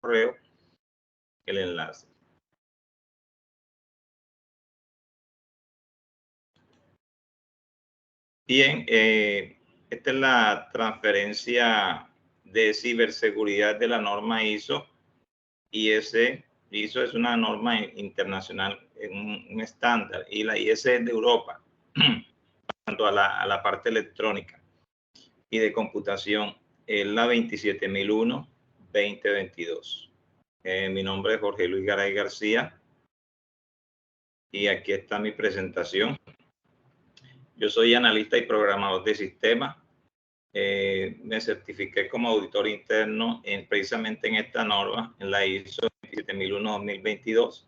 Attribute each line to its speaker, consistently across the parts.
Speaker 1: correo el enlace. Bien, esta es la transferencia de ciberseguridad de la norma ISO. ISO es una norma internacional, un estándar, y la IS es de Europa, tanto a la parte electrónica y de computación, es la 27001-2022. Mi nombre es Jorge Luis Garay García y aquí está mi presentación. Yo soy analista y programador de sistemas. Me certifiqué como auditor interno precisamente en esta norma, en la ISO 27001-2022,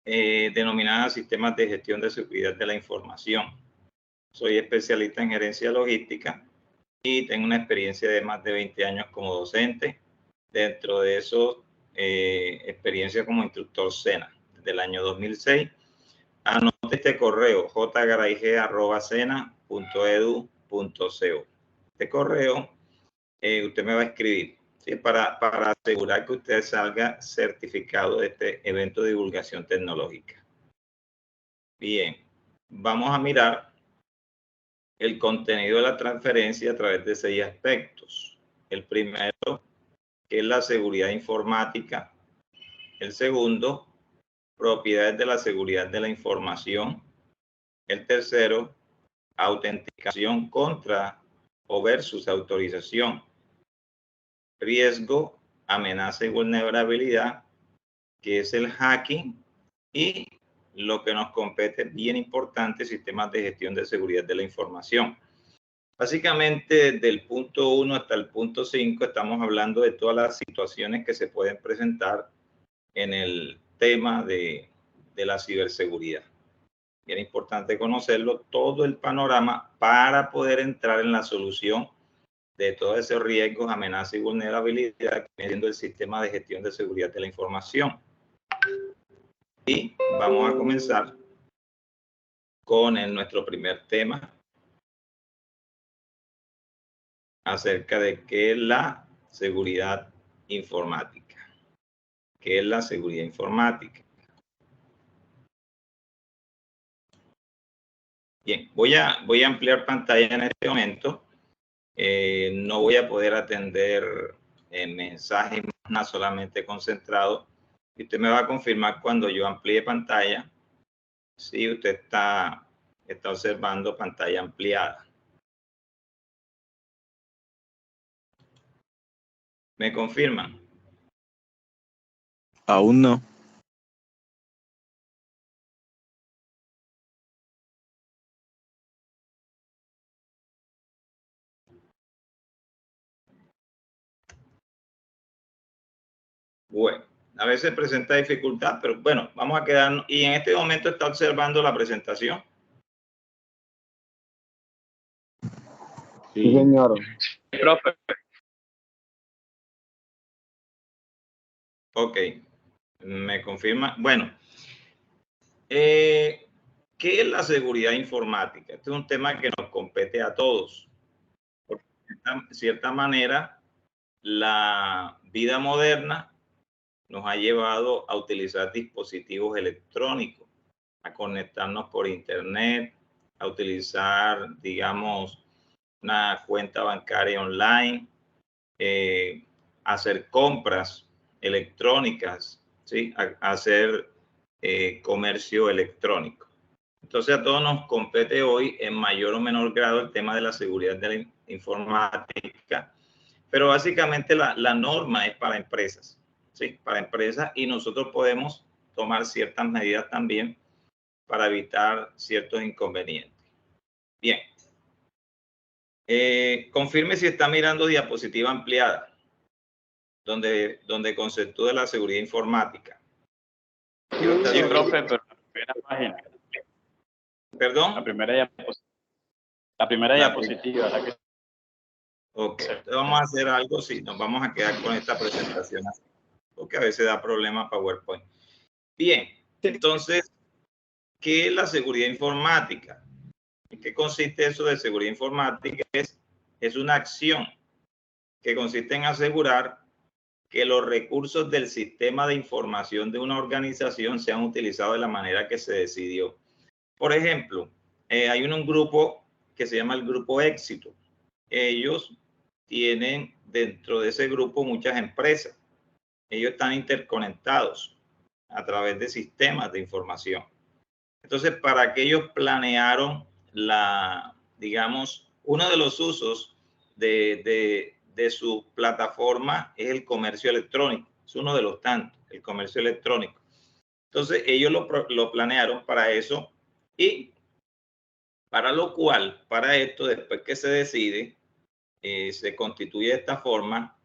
Speaker 1: denominada Sistemas de Gestión de Seguridad de la Información. Soy especialista en gerencia logística y tengo una experiencia de más de 20 años como docente. Dentro de eso, experiencia como instructor SENA desde el año 2006. Anote este correo, jgarayg@sena.edu.co. Este correo usted me va a escribir, ¿sí? para asegurar que usted salga certificado de este evento de divulgación tecnológica. Bien, vamos a mirar el contenido de la transferencia a través de 6 aspectos. El primero, que es la seguridad informática. El segundo, propiedades de la seguridad de la información. El tercero, autenticación contra o versus autorización. Riesgo, amenaza y vulnerabilidad, que es el hacking, y lo que nos compete, bien importante, sistemas de gestión de seguridad de la información. Básicamente, desde el punto 1 hasta el punto 5, estamos hablando de todas las situaciones que se pueden presentar en el tema de la ciberseguridad. Bien importante conocerlo, todo el panorama para poder entrar en la solución de todos esos riesgos, amenazas y vulnerabilidad que viene siendo el sistema de gestión de seguridad de la información. Y vamos a comenzar con nuestro primer tema acerca de qué es la seguridad informática. ¿Qué es la seguridad informática? Bien, voy a ampliar pantalla en este momento. No voy a poder atender mensajes, nada, solamente concentrado. Y usted me va a confirmar cuando yo amplíe pantalla si usted está observando pantalla ampliada. ¿Me confirman?
Speaker 2: Aún no.
Speaker 1: Bueno, a veces presenta dificultad, pero bueno, vamos a quedarnos. Y en este momento está observando la presentación.
Speaker 3: Sí, señor.
Speaker 4: Profe.
Speaker 1: Ok, me confirma. Bueno, ¿qué es la seguridad informática? Este es un tema que nos compete a todos. Porque de cierta manera, la vida moderna nos ha llevado a utilizar dispositivos electrónicos, a conectarnos por internet, a utilizar, digamos, una cuenta bancaria online, hacer compras electrónicas, ¿sí? A hacer comercio electrónico. Entonces a todos nos compete hoy en mayor o menor grado el tema de la seguridad de la informática, pero básicamente la norma es para empresas, ¿sí? Para empresas, y nosotros podemos tomar ciertas medidas también para evitar ciertos inconvenientes. Bien. Confirme si está mirando diapositiva ampliada, donde conceptúa la seguridad informática.
Speaker 4: Sí, profe, pero la primera página.
Speaker 1: ¿Perdón?
Speaker 4: La primera diapositiva. La que...
Speaker 1: Ok, entonces vamos a hacer algo, sí, nos vamos a quedar con esta presentación así, porque a veces da problemas PowerPoint. Bien, entonces, ¿qué es la seguridad informática? ¿En qué consiste eso de seguridad informática? Es una acción que consiste en asegurar que los recursos del sistema de información de una organización sean utilizados de la manera que se decidió. Por ejemplo, hay un grupo que se llama el Grupo Éxito. Ellos tienen dentro de ese grupo muchas empresas. Ellos están interconectados a través de sistemas de información. Entonces, para que ellos planearon digamos, uno de los usos de su plataforma es el comercio electrónico. Es uno de los tantos, el comercio electrónico. Entonces, ellos lo planearon para eso y para lo cual, para esto, después que se decide, se constituye de esta forma,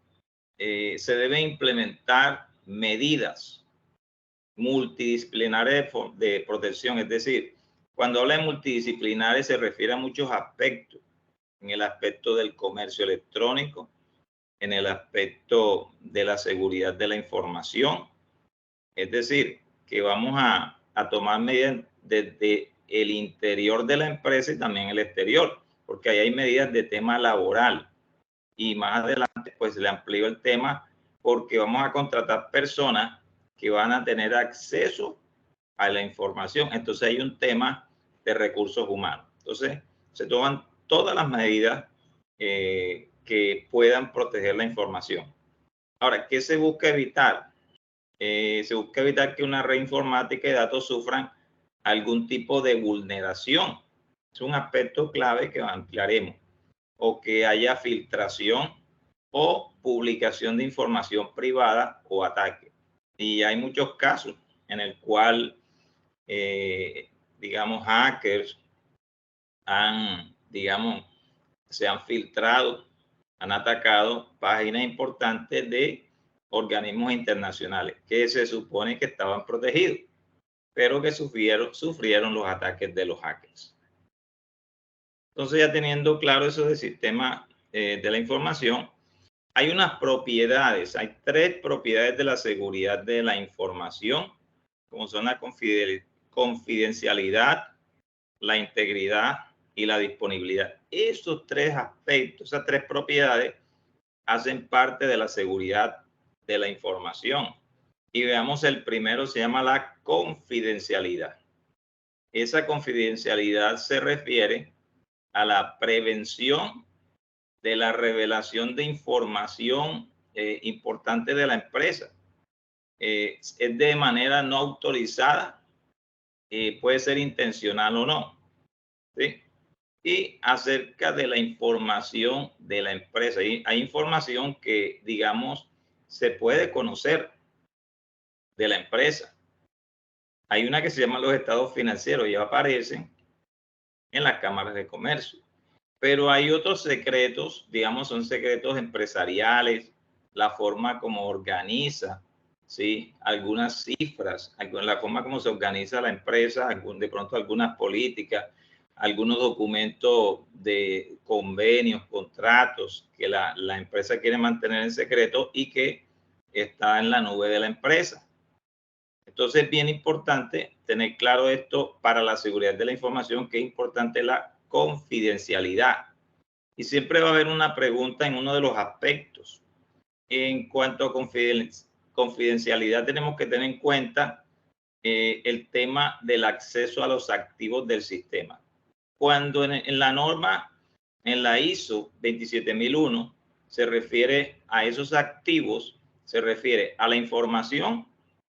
Speaker 1: se deben implementar medidas multidisciplinares de protección. Es decir, cuando habla de multidisciplinares se refiere a muchos aspectos. En el aspecto del comercio electrónico, en el aspecto de la seguridad de la información. Es decir, que vamos a tomar medidas desde el interior de la empresa y también el exterior, porque ahí hay medidas de tema laboral. Y más adelante, pues le amplío el tema porque vamos a contratar personas que van a tener acceso a la información. Entonces hay un tema de recursos humanos. Entonces se toman todas las medidas que puedan proteger la información. Ahora, ¿qué se busca evitar? Se busca evitar que una red informática y datos sufran algún tipo de vulneración. Es un aspecto clave que ampliaremos. O que haya filtración o publicación de información privada o ataque. Y hay muchos casos en el cual, digamos, hackers se han filtrado, han atacado páginas importantes de organismos internacionales que se supone que estaban protegidos, pero que sufrieron los ataques de los hackers. Entonces, ya teniendo claro eso del sistema de la información, hay unas propiedades, hay 3 propiedades de la seguridad de la información, como son la confidencialidad, la integridad y la disponibilidad. Esos 3 aspectos, esas 3 propiedades hacen parte de la seguridad de la información. Y veamos, el primero se llama la confidencialidad. Esa confidencialidad se refiere a la prevención de la revelación de información importante de la empresa. Es de manera no autorizada, puede ser intencional o no, ¿sí? Y acerca de la información de la empresa. Hay información que, digamos, se puede conocer de la empresa. Hay una que se llama los estados financieros y aparecen en las cámaras de comercio. Pero hay otros secretos, digamos, son secretos empresariales, la forma como organiza, ¿sí? Algunas cifras, la forma como se organiza la empresa, de pronto algunas políticas, algunos documentos de convenios, contratos que la empresa quiere mantener en secreto y que está en la nube de la empresa. Entonces es bien importante tener claro esto para la seguridad de la información, que es importante la confidencialidad. Y siempre va a haber una pregunta en uno de los aspectos. En cuanto a confidencialidad, tenemos que tener en cuenta el tema del acceso a los activos del sistema. Cuando en la norma, en la ISO 27001, se refiere a esos activos, se refiere a la información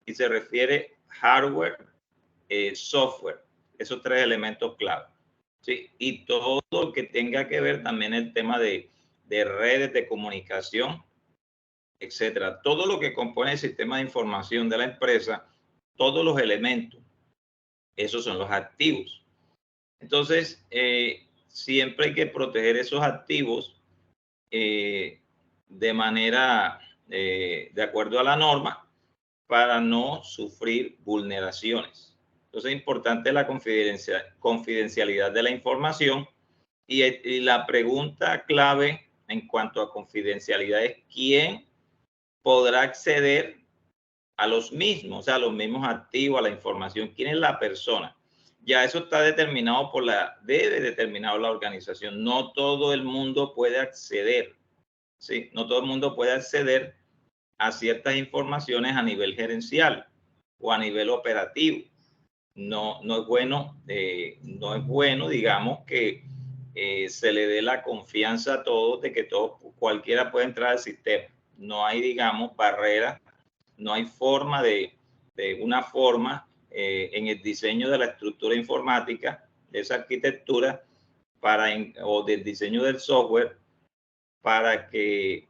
Speaker 1: y se refiere hardware, software, esos 3 elementos clave. ¿Sí? Y todo lo que tenga que ver también el tema de redes de comunicación, etcétera. Todo lo que compone el sistema de información de la empresa, todos los elementos, esos son los activos. Entonces, siempre hay que proteger esos activos de manera, de acuerdo a la norma, para no sufrir vulneraciones. Entonces es importante la confidencialidad de la información y la pregunta clave en cuanto a confidencialidad es ¿quién podrá acceder a los mismos, o sea, a los mismos activos, a la información? ¿Quién es la persona? Ya eso está determinado debe determinar la organización. No todo el mundo puede acceder, ¿sí? No todo el mundo puede acceder a ciertas informaciones a nivel gerencial o a nivel operativo. No es bueno, digamos, que se le dé la confianza a todos de que cualquiera puede entrar al sistema. No hay, digamos, barreras, no hay forma una forma en el diseño de la estructura informática, de esa arquitectura, o del diseño del software, para que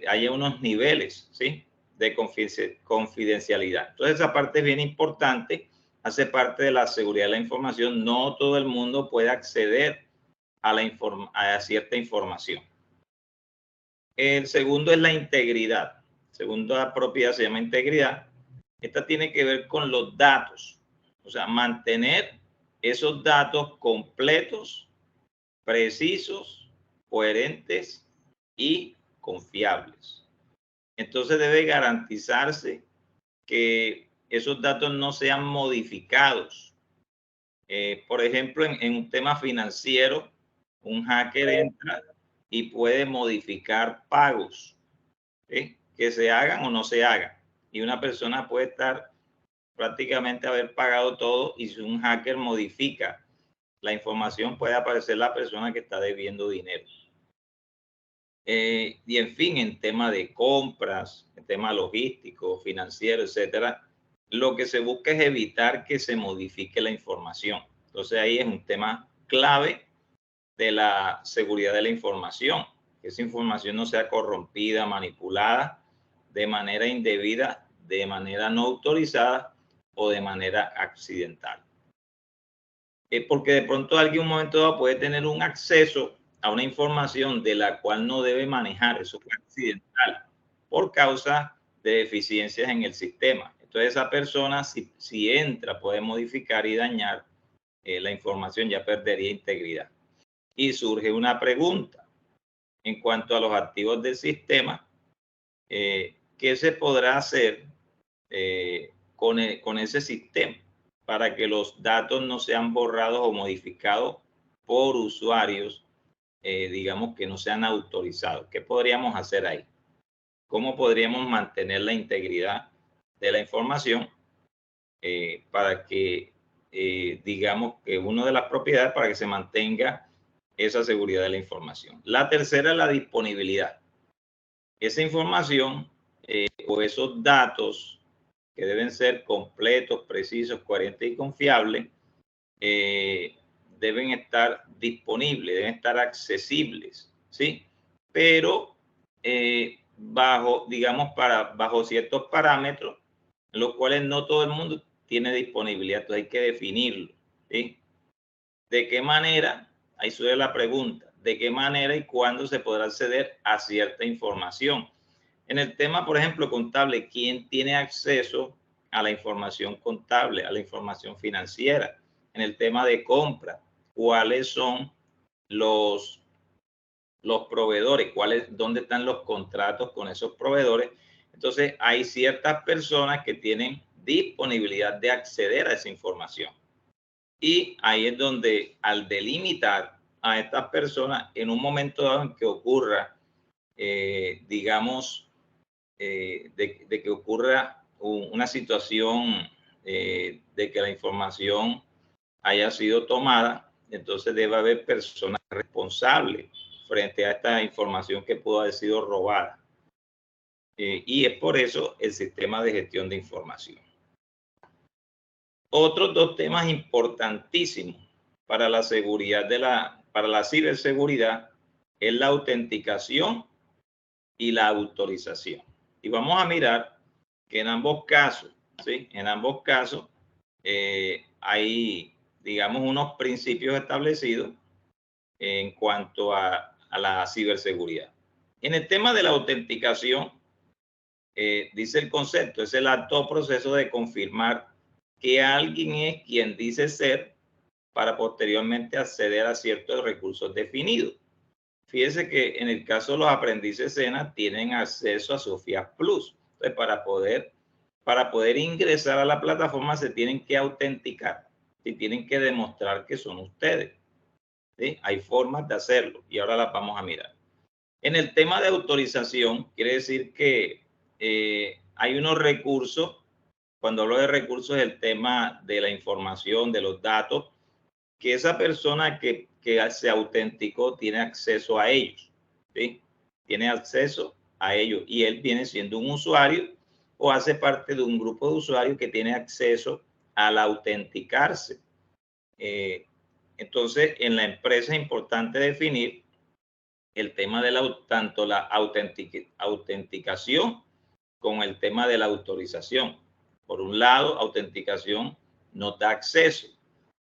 Speaker 1: haya unos niveles, ¿sí?, de confidencialidad. Entonces, esa parte es bien importante, hace parte de la seguridad de la información. No todo el mundo puede acceder a cierta información. El segundo es la integridad. Segunda propiedad se llama integridad. Esta tiene que ver con los datos, o sea, mantener esos datos completos, precisos, coherentes y confiables. Entonces debe garantizarse que esos datos no sean modificados. Por ejemplo, en un tema financiero, un hacker entra y puede modificar pagos, ¿sí?, que se hagan o no se hagan. Y una persona puede estar prácticamente haber pagado todo, y si un hacker modifica la información, puede aparecer la persona que está debiendo dinero. Y en fin, en tema de compras, en tema logístico, financiero, etcétera, lo que se busca es evitar que se modifique la información. Entonces ahí es un tema clave de la seguridad de la información, que esa información no sea corrompida, manipulada de manera indebida, de manera no autorizada o de manera accidental. Porque de pronto alguien en un momento dado puede tener un acceso a una información de la cual no debe manejar, eso fue accidental, por causa de deficiencias en el sistema. Entonces esa persona, si entra, puede modificar y dañar la información, ya perdería integridad. Y surge una pregunta en cuanto a los activos del sistema. ¿Qué se podrá hacer con ese sistema para que los datos no sean borrados o modificados por usuarios, digamos, que no sean autorizados? ¿Qué podríamos hacer ahí? ¿Cómo podríamos mantener la integridad de la información para que, digamos, que una de las propiedades para que se mantenga esa seguridad de la información? La tercera es la disponibilidad. Esa información o esos datos, que deben ser completos, precisos, coherentes y confiables, deben estar disponibles, deben estar accesibles, ¿sí? Pero bajo ciertos parámetros, los cuales no todo el mundo tiene disponibilidad. Entonces hay que definirlo, ¿sí? ¿De qué manera? Ahí surge la pregunta. ¿De qué manera y cuándo se podrá acceder a cierta información? En el tema, por ejemplo, contable, ¿quién tiene acceso a la información contable, a la información financiera? En el tema de compra, ¿cuáles son los proveedores? ¿Dónde están los contratos con esos proveedores? Entonces, hay ciertas personas que tienen disponibilidad de acceder a esa información. Y ahí es donde, al delimitar a estas personas, en un momento dado en que ocurra, digamos, de que ocurra una situación de que la información haya sido tomada, entonces debe haber personas responsables frente a esta información que pudo haber sido robada. Y es por eso el sistema de gestión de información. Otros dos temas importantísimos para la seguridad para la ciberseguridad es la autenticación y la autorización. Y vamos a mirar que en ambos casos, ¿sí?, en ambos casos hay, digamos, unos principios establecidos en cuanto a la ciberseguridad. En el tema de la autenticación, dice el concepto, es el acto o proceso de confirmar que alguien es quien dice ser para posteriormente acceder a ciertos recursos definidos. Fíjese que en el caso de los aprendices SENA tienen acceso a Sofía Plus. Entonces, para poder ingresar a la plataforma se tienen que autenticar y tienen que demostrar que son ustedes, ¿sí? Hay formas de hacerlo y ahora las vamos a mirar. En el tema de autorización, quiere decir que hay unos recursos. Cuando hablo de recursos, es el tema de la información, de los datos, que esa persona que se autenticó tiene acceso a ellos, ¿sí? Tiene acceso a ellos y él viene siendo un usuario o hace parte de un grupo de usuarios que tiene acceso al autenticarse. Entonces, en la empresa es importante definir el tema de tanto la autenticación como el tema de la autorización. Por un lado, autenticación nos da acceso.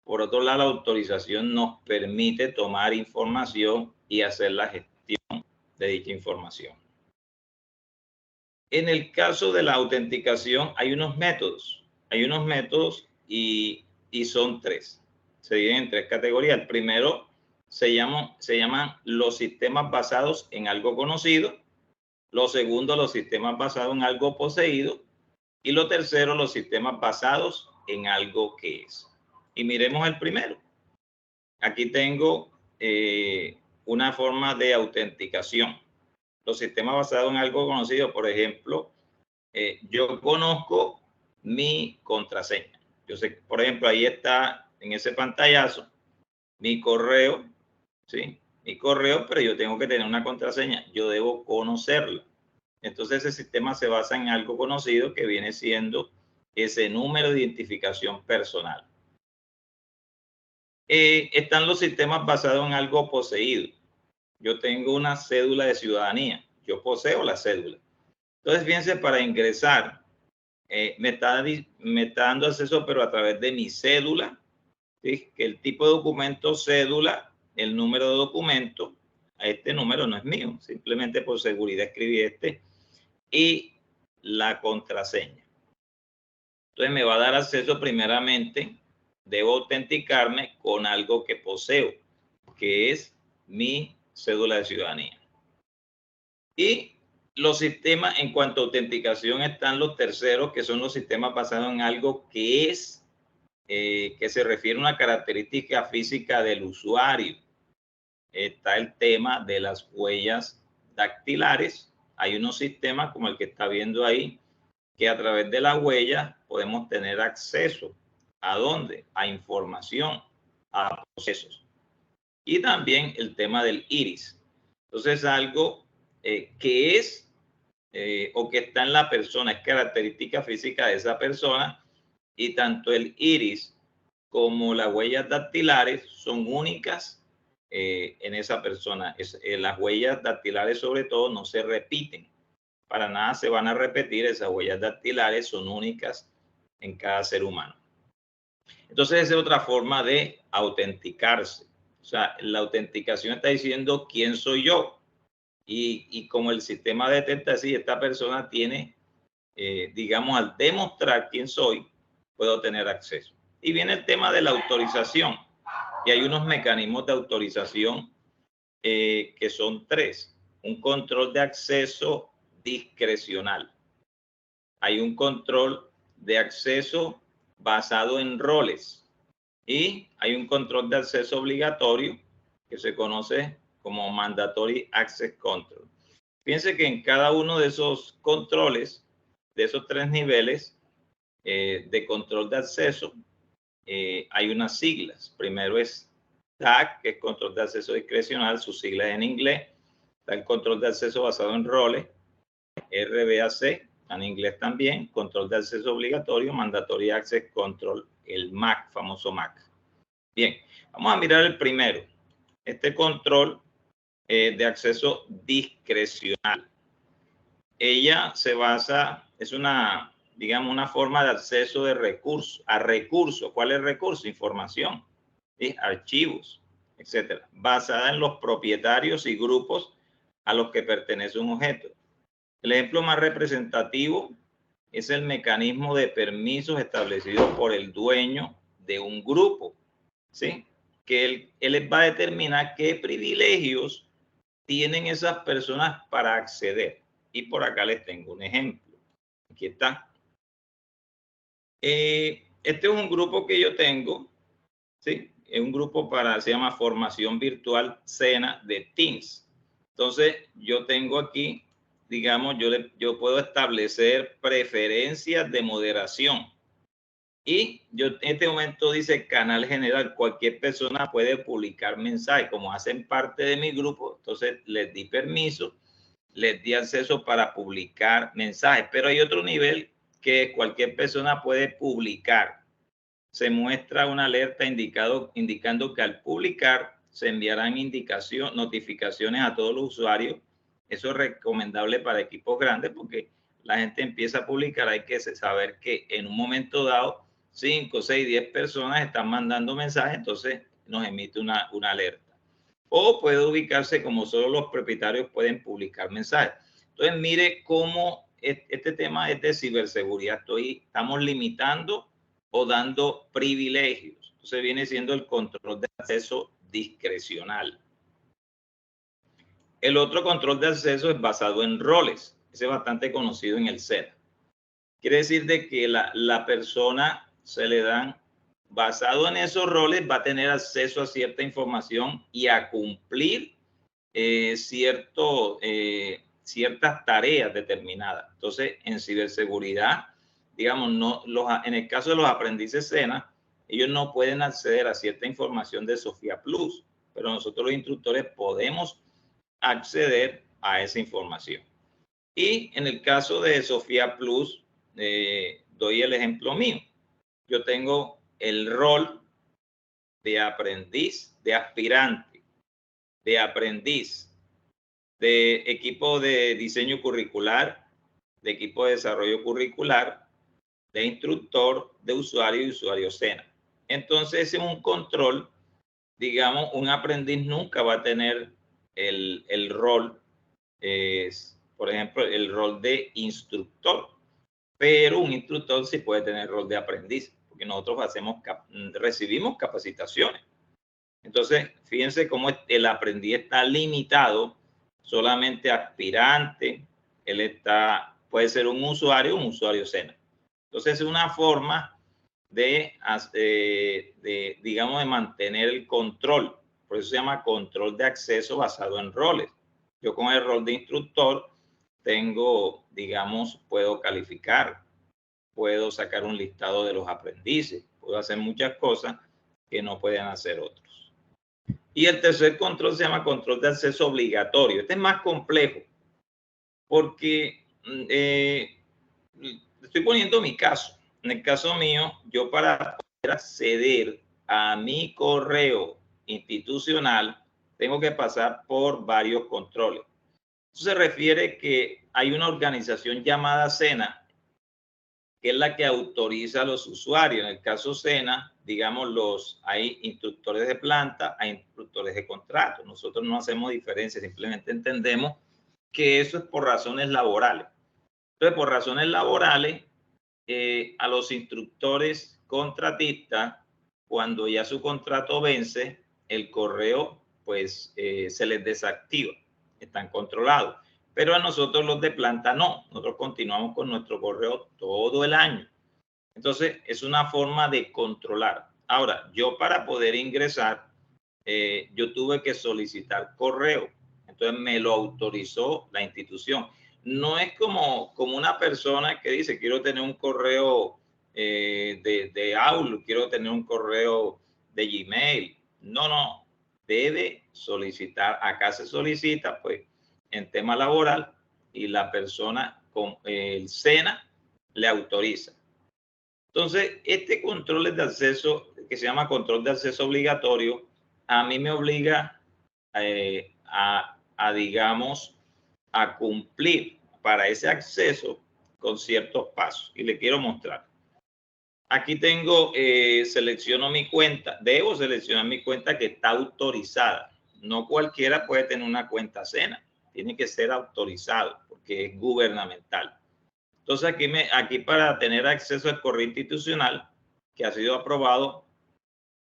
Speaker 1: Por otro lado, la autorización nos permite tomar información y hacer la gestión de dicha información. En el caso de la autenticación hay unos métodos. Y son tres. Se dividen en tres categorías. El primero se llaman los sistemas basados en algo conocido. Lo segundo, los sistemas basados en algo poseído. Y lo tercero, los sistemas basados en algo que es. Y miremos el primero. Aquí tengo una forma de autenticación. Los sistemas basados en algo conocido, por ejemplo, yo conozco mi contraseña. Yo sé, por ejemplo, ahí está en ese pantallazo mi correo, ¿sí? Mi correo, pero yo tengo que tener una contraseña. Yo debo conocerla. Entonces, ese sistema se basa en algo conocido que viene siendo ese número de identificación personal. Están los sistemas basados en algo poseído. Yo tengo una cédula de ciudadanía. Yo poseo la cédula. Entonces, fíjense, para ingresar, me está dando acceso, pero a través de mi cédula, ¿sí? Que el tipo de documento cédula, el número de documento, este número no es mío, simplemente por seguridad escribí y la contraseña. Entonces me va a dar acceso primeramente, debo autenticarme con algo que poseo, que es mi cédula de ciudadanía. Y los sistemas, en cuanto a autenticación, están los terceros, que son los sistemas basados en algo que es, que se refiere a una característica física del usuario. Está el tema de las huellas dactilares. Hay unos sistemas como el que está viendo ahí, que a través de las huellas podemos tener acceso. ¿A dónde? A información, a procesos. Y también el tema del iris. Entonces, algo que es o que está en la persona, es característica física de esa persona, y tanto el iris como las huellas dactilares son únicas en esa persona. Las huellas dactilares, sobre todo, no se repiten. Para nada se van a repetir. Esas huellas dactilares son únicas en cada ser humano. Entonces, esa es otra forma de autenticarse. O sea, la autenticación está diciendo quién soy yo. Y como el sistema detecta si esta persona tiene, digamos, al demostrar quién soy, puedo tener acceso. Y viene el tema de la autorización. Y hay unos mecanismos de autorización que son tres. Un control de acceso discrecional. Hay un control de acceso basado en roles. Y hay un control de acceso obligatorio que se conoce como Mandatory Access Control. Fíjense que en cada uno de esos controles, de esos tres niveles de control de acceso, hay unas siglas. Primero es TAC, que es control de acceso discrecional, sus siglas en inglés. Está el control de acceso basado en roles, RBAC, en inglés también, control de acceso obligatorio, Mandatory Access Control, el MAC, famoso MAC. Bien, vamos a mirar el primero. Este control de acceso discrecional. Ella se basa, es una, digamos, una forma de acceso de recursos, a recursos. ¿Cuál es el recurso? Información, ¿sí? Archivos, etcétera. Basada en los propietarios y grupos a los que pertenece un objeto. El ejemplo más representativo es el mecanismo de permisos establecido por el dueño de un grupo, ¿sí? Que él va a determinar qué privilegios tienen esas personas para acceder. Y por acá les tengo un ejemplo. Aquí está. Este es un grupo que yo tengo, ¿sí? Es un grupo se llama Formación Virtual Cena de Teams. Entonces, yo tengo aquí digamos, yo puedo establecer preferencias de moderación. Y yo en este momento dice canal general, cualquier persona puede publicar mensajes. Como hacen parte de mi grupo, entonces les di permiso, les di acceso para publicar mensajes. Pero hay otro nivel que cualquier persona puede publicar. Se muestra una alerta indicando que al publicar se enviarán notificaciones a todos los usuarios. Eso es recomendable para equipos grandes porque la gente empieza a publicar. Hay que saber que en un momento dado 5, 6, 10 personas están mandando mensajes, entonces nos emite una alerta. O puede ubicarse como solo los propietarios pueden publicar mensajes. Entonces mire cómo este tema es de ciberseguridad. Estamos limitando o dando privilegios. Entonces viene siendo el control de acceso discrecional. El otro control de acceso es basado en roles. Ese es bastante conocido en el SENA. Quiere decir de que la persona se le dan, basado en esos roles, va a tener acceso a cierta información y a cumplir ciertas tareas determinadas. Entonces, en ciberseguridad, digamos, en el caso de los aprendices SENA, ellos no pueden acceder a cierta información de Sofía Plus, pero nosotros los instructores podemos acceder a esa información. Y en el caso de Sofía Plus, doy el ejemplo mío. Yo tengo el rol de aprendiz, de aspirante, de aprendiz, de equipo de diseño curricular, de equipo de desarrollo curricular, de instructor, de usuario y usuario SENA. Entonces, en un control, digamos, un aprendiz nunca va a tener el rol, por ejemplo, el rol de instructor, pero un instructor sí puede tener el rol de aprendiz, porque nosotros recibimos capacitaciones. Entonces, fíjense cómo el aprendiz está limitado solamente a aspirante, puede ser un usuario SENA. Entonces, es una forma digamos, de mantener el control. Por eso se llama control de acceso basado en roles. Yo con el rol de instructor tengo, digamos, puedo calificar, puedo sacar un listado de los aprendices, puedo hacer muchas cosas que no pueden hacer otros. Y el tercer control se llama control de acceso obligatorio. Este es más complejo porque estoy poniendo mi caso. En el caso mío, yo para poder acceder a mi correo institucional, tengo que pasar por varios controles. Eso se refiere que hay una organización llamada SENA, que es la que autoriza a los usuarios. En el caso SENA, digamos, hay instructores de planta, hay instructores de contrato. Nosotros no hacemos diferencia, simplemente entendemos que eso es por razones laborales. Entonces, por razones laborales, a los instructores contratistas, cuando ya su contrato vence, el correo pues se les desactiva, están controlados. Pero a nosotros los de planta no, nosotros continuamos con nuestro correo todo el año. Entonces es una forma de controlar. Ahora, yo para poder ingresar, yo tuve que solicitar correo, entonces me lo autorizó la institución. No es como una persona que dice quiero tener un correo de Outlook, quiero tener un correo de Gmail. No, debe solicitar. Acá se solicita pues en tema laboral y la persona con el SENA le autoriza. Entonces, este control de acceso, que se llama control de acceso obligatorio, a mí me obliga digamos, a cumplir para ese acceso con ciertos pasos. Y le quiero mostrar. Aquí tengo, selecciono mi cuenta. Debo seleccionar mi cuenta que está autorizada. No cualquiera puede tener una cuenta SENA. Tiene que ser autorizado porque es gubernamental. Entonces aquí para tener acceso al correo institucional que ha sido aprobado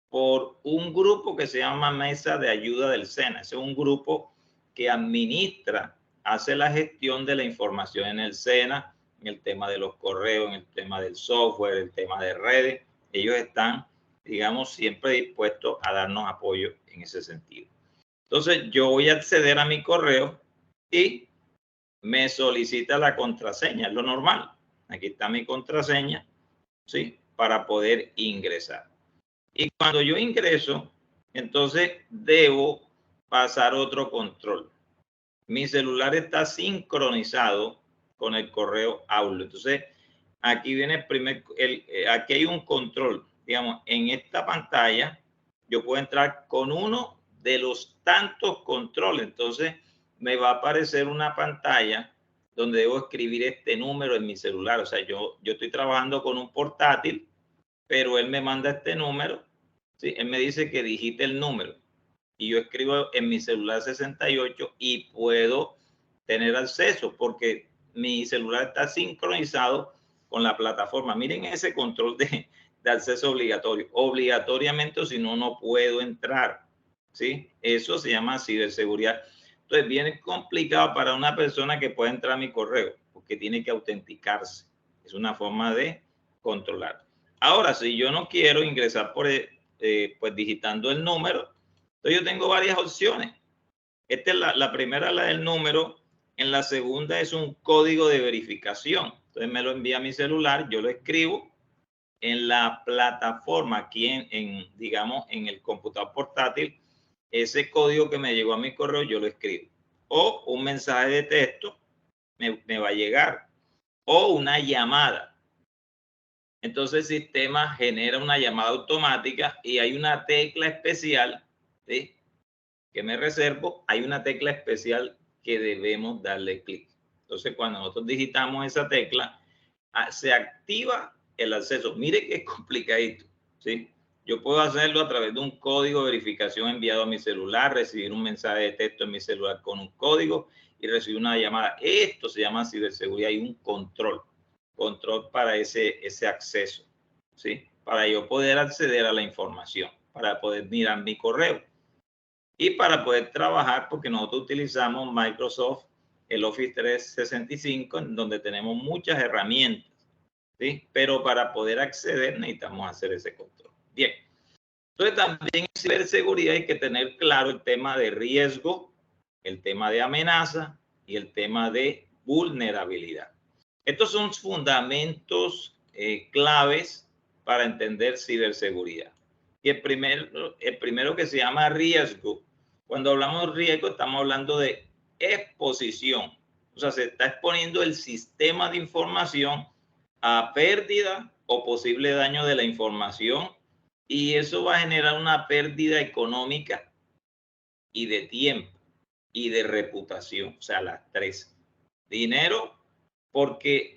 Speaker 1: por un grupo que se llama Mesa de Ayuda del SENA. Es un grupo que administra, hace la gestión de la información en el SENA, en el tema de los correos, en el tema del software, el tema de redes. Ellos están, digamos, siempre dispuestos a darnos apoyo en ese sentido. Entonces yo voy a acceder a mi correo y me solicita la contraseña, es lo normal. Aquí está mi contraseña, ¿sí? Para poder ingresar. Y cuando yo ingreso, entonces debo pasar otro control. Mi celular está sincronizado con el correo Outlook. Entonces, aquí viene aquí hay un control. Digamos, en esta pantalla yo puedo entrar con uno de los tantos controles. Entonces, me va a aparecer una pantalla donde debo escribir este número en mi celular. O sea, yo estoy trabajando con un portátil, pero él me manda este número, ¿sí? Él me dice que digite el número y yo escribo en mi celular 68 y puedo tener acceso porque mi celular está sincronizado con la plataforma. Miren ese control de acceso obligatorio. Obligatoriamente, o si no, no puedo entrar, ¿sí? Eso se llama ciberseguridad. Entonces, viene complicado para una persona que pueda entrar a mi correo porque tiene que autenticarse. Es una forma de controlar. Ahora, si yo no quiero ingresar pues digitando el número, entonces yo tengo varias opciones. Esta es la primera, la del número. En la segunda es un código de verificación. Entonces me lo envía a mi celular, yo lo escribo en la plataforma, aquí digamos, en el computador portátil. Ese código que me llegó a mi correo, yo lo escribo. O un mensaje de texto me va a llegar. O una llamada. Entonces el sistema genera una llamada automática y hay una tecla especial, ¿sí?, que me reservo. Hay una tecla especial que debemos darle clic. Entonces, cuando nosotros digitamos esa tecla, se activa el acceso. Mire que es complicadito, ¿sí? Yo puedo hacerlo a través de un código de verificación enviado a mi celular, recibir un mensaje de texto en mi celular con un código y recibir una llamada. Esto se llama ciberseguridad y un control para ese acceso, ¿sí? Para yo poder acceder a la información, para poder mirar mi correo. Y para poder trabajar, porque nosotros utilizamos Microsoft, el Office 365, en donde tenemos muchas herramientas, ¿sí? Pero para poder acceder necesitamos hacer ese control. Bien. Entonces también en ciberseguridad hay que tener claro el tema de riesgo, el tema de amenaza y el tema de vulnerabilidad. Estos son fundamentos claves para entender ciberseguridad. Y el primero que se llama riesgo. Cuando hablamos de riesgo, estamos hablando de exposición. O sea, se está exponiendo el sistema de información a pérdida o posible daño de la información, y eso va a generar una pérdida económica y de tiempo y de reputación. O sea, las tres. Dinero, porque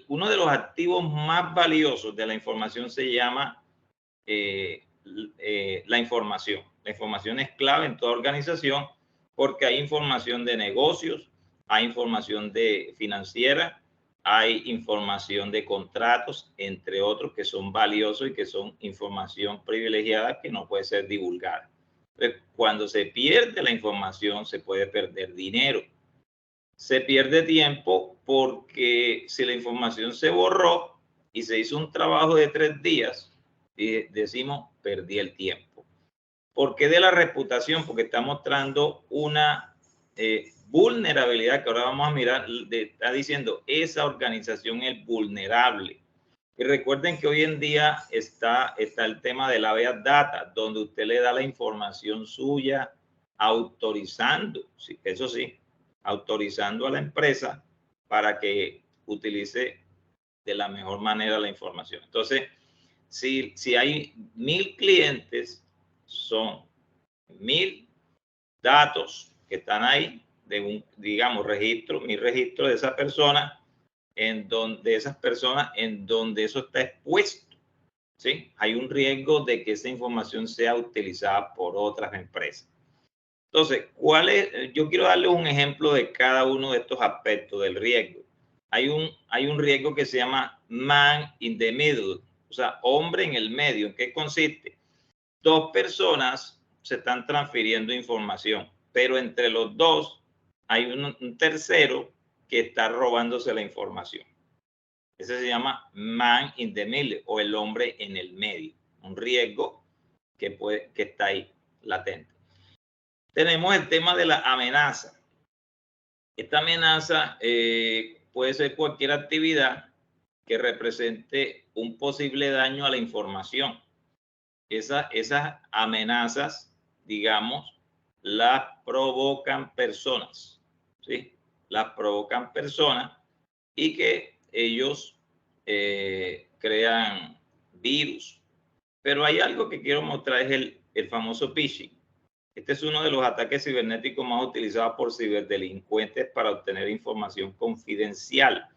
Speaker 1: uno de los activos más valiosos de la información se llama la información. La información es clave en toda organización porque hay información de negocios, hay información de financiera, hay información de contratos, entre otros, que son valiosos y que son información privilegiada que no puede ser divulgada. Entonces, cuando se pierde la información, se puede perder dinero. Se pierde tiempo porque si la información se borró y se hizo un trabajo de 3 días, y decimos, perdí el tiempo. ¿Por qué de la reputación? Porque está mostrando una vulnerabilidad que ahora vamos a mirar. Está diciendo, esa organización es vulnerable. Y recuerden que hoy en día está el tema de la Big Data, donde usted le da la información suya, autorizando, sí, eso sí, autorizando a la empresa para que utilice de la mejor manera la información. Entonces, si hay 1000 clientes, son 1000 datos que están ahí de un, digamos, mi registro de esa persona, en donde eso está expuesto, ¿sí? Hay un riesgo de que esa información sea utilizada por otras empresas. Entonces, yo quiero darles un ejemplo de cada uno de estos aspectos del riesgo. Hay un riesgo que se llama man in the middle, o sea, hombre en el medio. ¿En qué consiste? Dos personas se están transfiriendo información, pero entre los dos hay un tercero que está robándose la información. Ese se llama man in the middle o el hombre en el medio, un riesgo que está ahí latente. Tenemos el tema de la amenaza. Esta amenaza puede ser cualquier actividad que represente un posible daño a la información. Esas amenazas, digamos, las provocan personas, ¿sí? Las provocan personas y que ellos crean virus. Pero hay algo que quiero mostrar, es el famoso phishing. Este es uno de los ataques cibernéticos más utilizados por ciberdelincuentes para obtener información confidencial.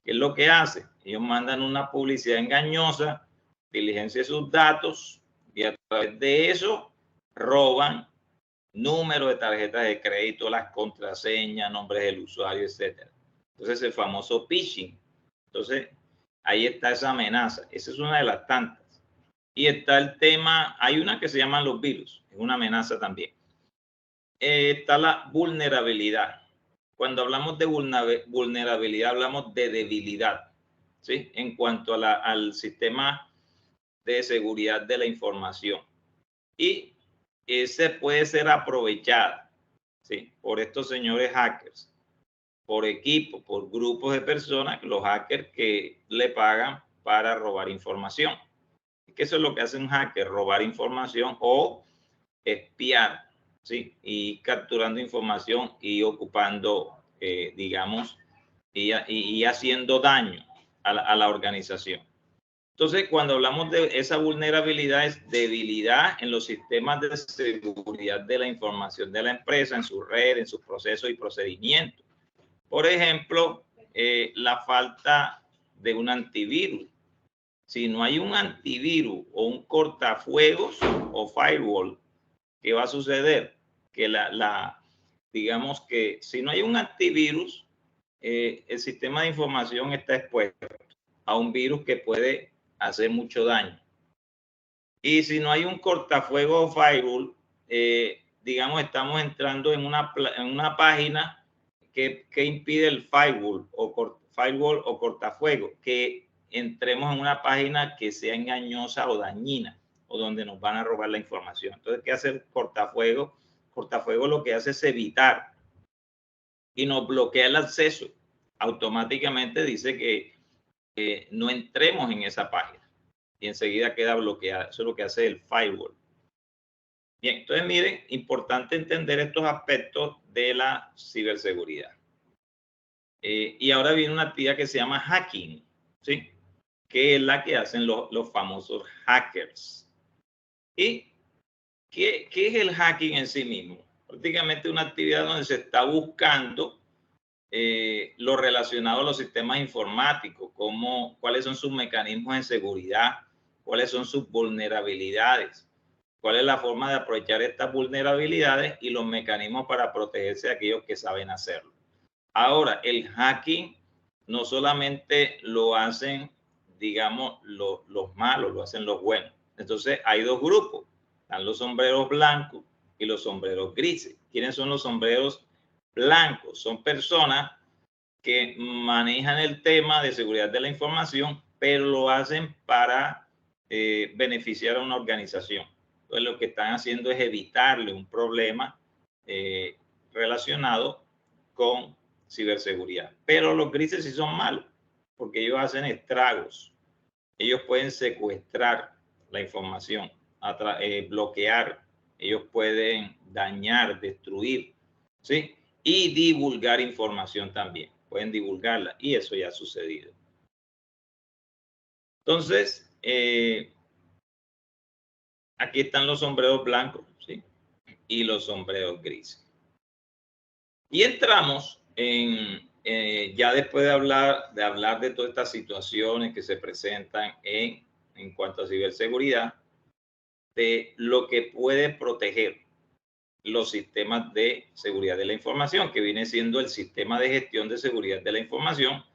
Speaker 1: ¿Qué es lo que hace? Ellos mandan una publicidad engañosa, diligencian sus datos y a través de eso roban números de tarjetas de crédito, las contraseñas, nombres del usuario, etc. Entonces, el famoso phishing. Entonces, ahí está esa amenaza. Esa es una de las tantas. Y está el tema, hay una que se llama los virus, es una amenaza también. Está la vulnerabilidad. Cuando hablamos de vulnerabilidad, hablamos de debilidad, ¿sí? En cuanto a al sistema de seguridad de la información. Y ese puede ser aprovechada, ¿sí? Por estos señores hackers, por equipos, por grupos de personas, los hackers que le pagan para robar información. Que eso es lo que hace un hacker, robar información o espiar, ¿sí? Y capturando información y ocupando, digamos, y haciendo daño a la organización. Entonces, cuando hablamos de esa vulnerabilidad, es debilidad en los sistemas de seguridad de la información de la empresa, en su red, en sus procesos y procedimientos. Por ejemplo, la falta de un antivirus. Si no hay un antivirus o un cortafuegos o firewall, ¿qué va a suceder? Que digamos que si no hay un antivirus, el sistema de información está expuesto a un virus que puede hacer mucho daño. Y si no hay un cortafuego o firewall, digamos, estamos entrando en una página que impide el firewall o cortafuego, que entremos en una página que sea engañosa o dañina, o donde nos van a robar la información. Entonces, ¿qué hace el cortafuego? Cortafuego lo que hace es evitar y nos bloquea el acceso. Automáticamente dice que no entremos en esa página y enseguida queda bloqueada. Eso es lo que hace el firewall. Bien, entonces miren, importante entender estos aspectos de la ciberseguridad. Y ahora viene una actividad que se llama hacking, ¿sí? Que es la que hacen los famosos hackers. ¿Y qué es el hacking en sí mismo? Prácticamente una actividad donde se está buscando lo relacionado a los sistemas informáticos, cuáles son sus mecanismos de seguridad, cuáles son sus vulnerabilidades, cuál es la forma de aprovechar estas vulnerabilidades y los mecanismos para protegerse de aquellos que saben hacerlo. Ahora, el hacking no solamente lo hacen, digamos, los malos, lo hacen los buenos. Entonces, hay dos grupos. Están los sombreros blancos y los sombreros grises. ¿Quiénes son los sombreros blancos? Son personas que manejan el tema de seguridad de la información, pero lo hacen para beneficiar a una organización. Entonces, lo que están haciendo es evitarle un problema relacionado con ciberseguridad. Pero los grises sí son malos, porque ellos hacen estragos. Ellos pueden secuestrar la información, bloquear, ellos pueden dañar, destruir, ¿sí? Y divulgar información también. Pueden divulgarla y eso ya ha sucedido. Entonces, aquí están los sombreros blancos, ¿sí? Y los sombreros grises. Y entramos ya después de hablar de todas estas situaciones que se presentan en cuanto a ciberseguridad, de lo que puede proteger los sistemas de seguridad de la información, que viene siendo el sistema de gestión de seguridad de la información,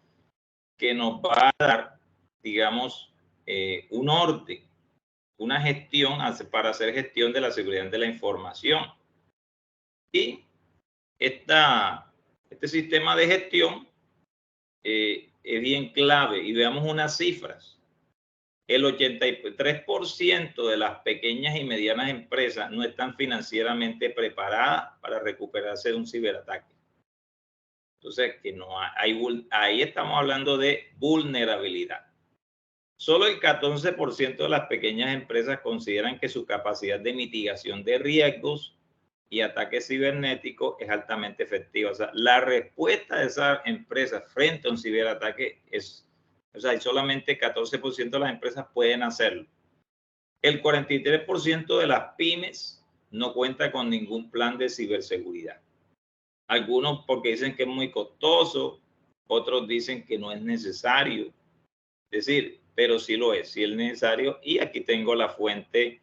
Speaker 1: que nos va a dar, digamos, un orden, una gestión para hacer gestión de la seguridad de la información. Y este sistema de gestión es bien clave y veamos unas cifras. El 83% de las pequeñas y medianas empresas no están financieramente preparadas para recuperarse de un ciberataque. Entonces, que no ahí estamos hablando de vulnerabilidad. Solo el 14% de las pequeñas empresas consideran que su capacidad de mitigación de riesgos y ataques cibernéticos es altamente efectiva. O sea, la respuesta de esas empresas frente a un ciberataque es, o sea, solamente 14% de las empresas pueden hacerlo. El 43% de las pymes no cuenta con ningún plan de ciberseguridad. Algunos porque dicen que es muy costoso, otros dicen que no es necesario. Es decir, pero sí lo es, sí es necesario. Y aquí tengo la fuente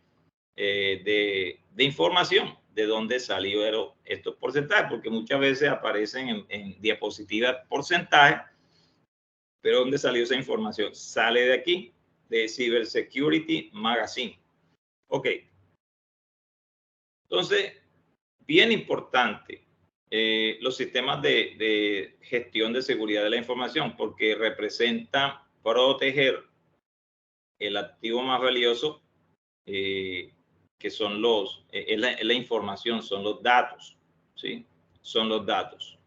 Speaker 1: de información de dónde salieron estos porcentajes, porque muchas veces aparecen en diapositivas porcentajes, pero ¿dónde salió esa información? Sale de aquí, de Cybersecurity Magazine. Ok. Entonces, bien importante, los sistemas de gestión de seguridad de la información, porque representan proteger el activo más valioso, que son es la información, son los datos, ¿sí? Son los datos.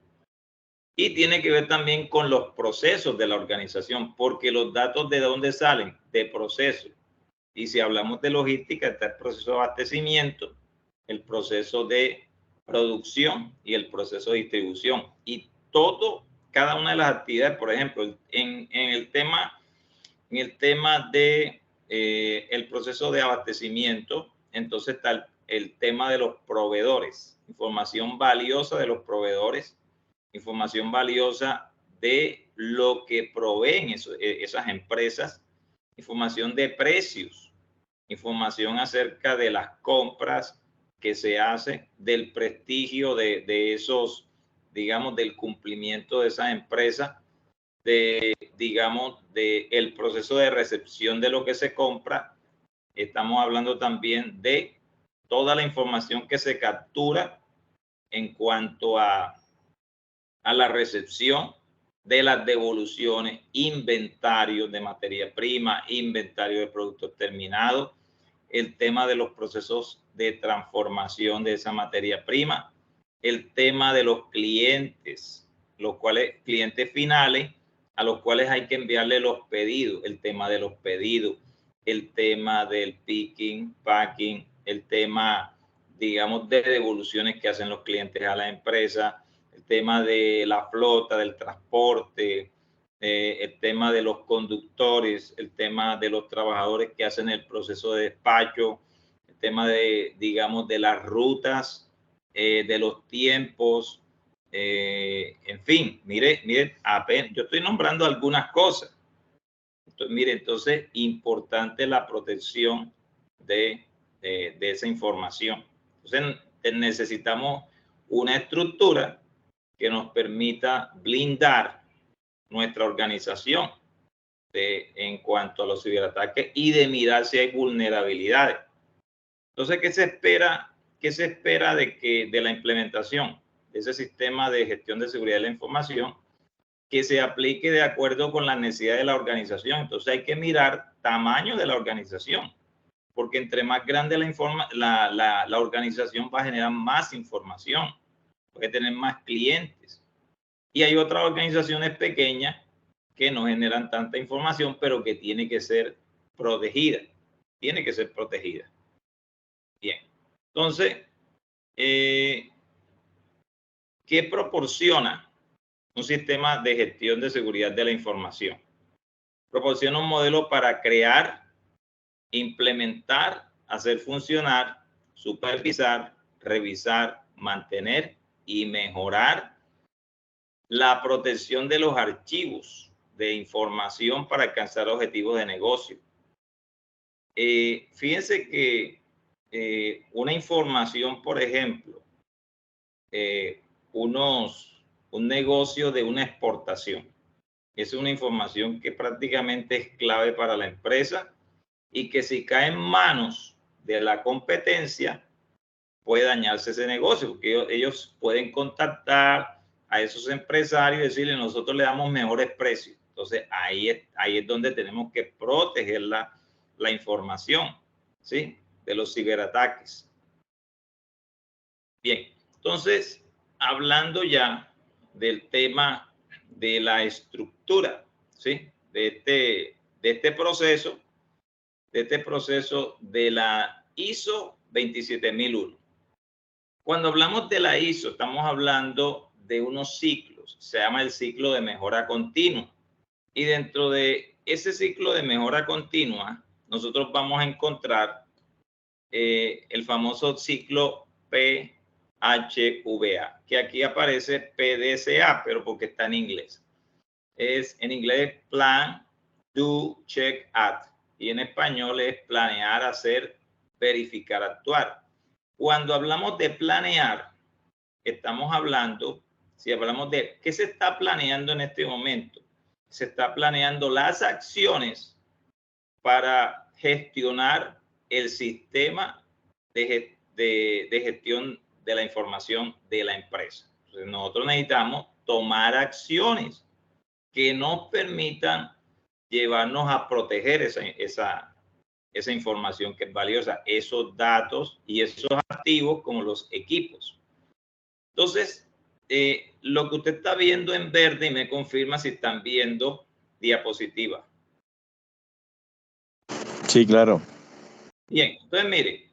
Speaker 1: Y tiene que ver también con los procesos de la organización, porque los datos ¿de dónde salen? De procesos. Y si hablamos de logística, está el proceso de abastecimiento, el proceso de producción y el proceso de distribución. Y cada una de las actividades, por ejemplo, en el tema de el proceso de abastecimiento, entonces está el tema de los proveedores, información valiosa de los proveedores, información valiosa de lo que proveen esas empresas, información de precios, información acerca de las compras que se hacen, del prestigio de esos, digamos, del cumplimiento de esas empresas, digamos, del proceso de recepción de lo que se compra. Estamos hablando también de toda la información que se captura en cuanto a la recepción de las devoluciones, inventario de materia prima, inventario de productos terminados, el tema de los procesos de transformación de esa materia prima, el tema de los clientes, los cuales clientes finales a los cuales hay que enviarle los pedidos, el tema de los pedidos, el tema del picking, packing, el tema, digamos, de devoluciones que hacen los clientes a la empresa, el tema de la flota, del transporte, el tema de los conductores, el tema de los trabajadores que hacen el proceso de despacho, el tema de, digamos, de las rutas, de los tiempos, en fin, mire, apenas, yo estoy nombrando algunas cosas. Entonces, mire, entonces, importante la protección de esa información. Entonces, necesitamos una estructura que nos permita blindar nuestra organización en cuanto a los ciberataques y de mirar si hay vulnerabilidades. Entonces, ¿qué se espera? ¿Qué se espera de la implementación de ese sistema de gestión de seguridad de la información? Que se aplique de acuerdo con la necesidad de la organización. Entonces hay que mirar tamaño de la organización, porque entre más grande la organización va a generar más información, puede tener más clientes. Y hay otras organizaciones pequeñas que no generan tanta información, pero que tiene que ser protegida. Tiene que ser protegida. Bien. Entonces, ¿qué proporciona un sistema de gestión de seguridad de la información? Proporciona un modelo para crear, implementar, hacer funcionar, supervisar, revisar, mantener y mejorar la protección de los archivos de información para alcanzar objetivos de negocio. Fíjense que una información, por ejemplo, un negocio de una exportación, es una información que prácticamente es clave para la empresa y que si cae en manos de la competencia puede dañarse ese negocio, porque ellos pueden contactar a esos empresarios y decirle nosotros le damos mejores precios. Entonces ahí es donde tenemos que proteger la información, ¿sí? De los ciberataques. Bien, entonces hablando ya del tema de la estructura, ¿sí? De este proceso de la ISO 27001. Cuando hablamos de la ISO, estamos hablando de unos ciclos. Se llama el ciclo de mejora continua. Y dentro de ese ciclo de mejora continua, nosotros vamos a encontrar el famoso ciclo PHVA, que aquí aparece PDCA, pero porque está en inglés. Es en inglés Plan, Do, Check, Act. Y en español es planear, hacer, verificar, actuar. Cuando hablamos de planear, estamos hablando, si hablamos de qué se está planeando en este momento, se está planeando las acciones para gestionar el sistema de gestión de la información de la empresa. Entonces, nosotros necesitamos tomar acciones que nos permitan llevarnos a proteger esa información que es valiosa, esos datos y esos activos como los equipos. Entonces, lo que usted está viendo en verde, y me confirma si están viendo diapositiva.
Speaker 2: Sí, claro.
Speaker 1: Bien, entonces mire,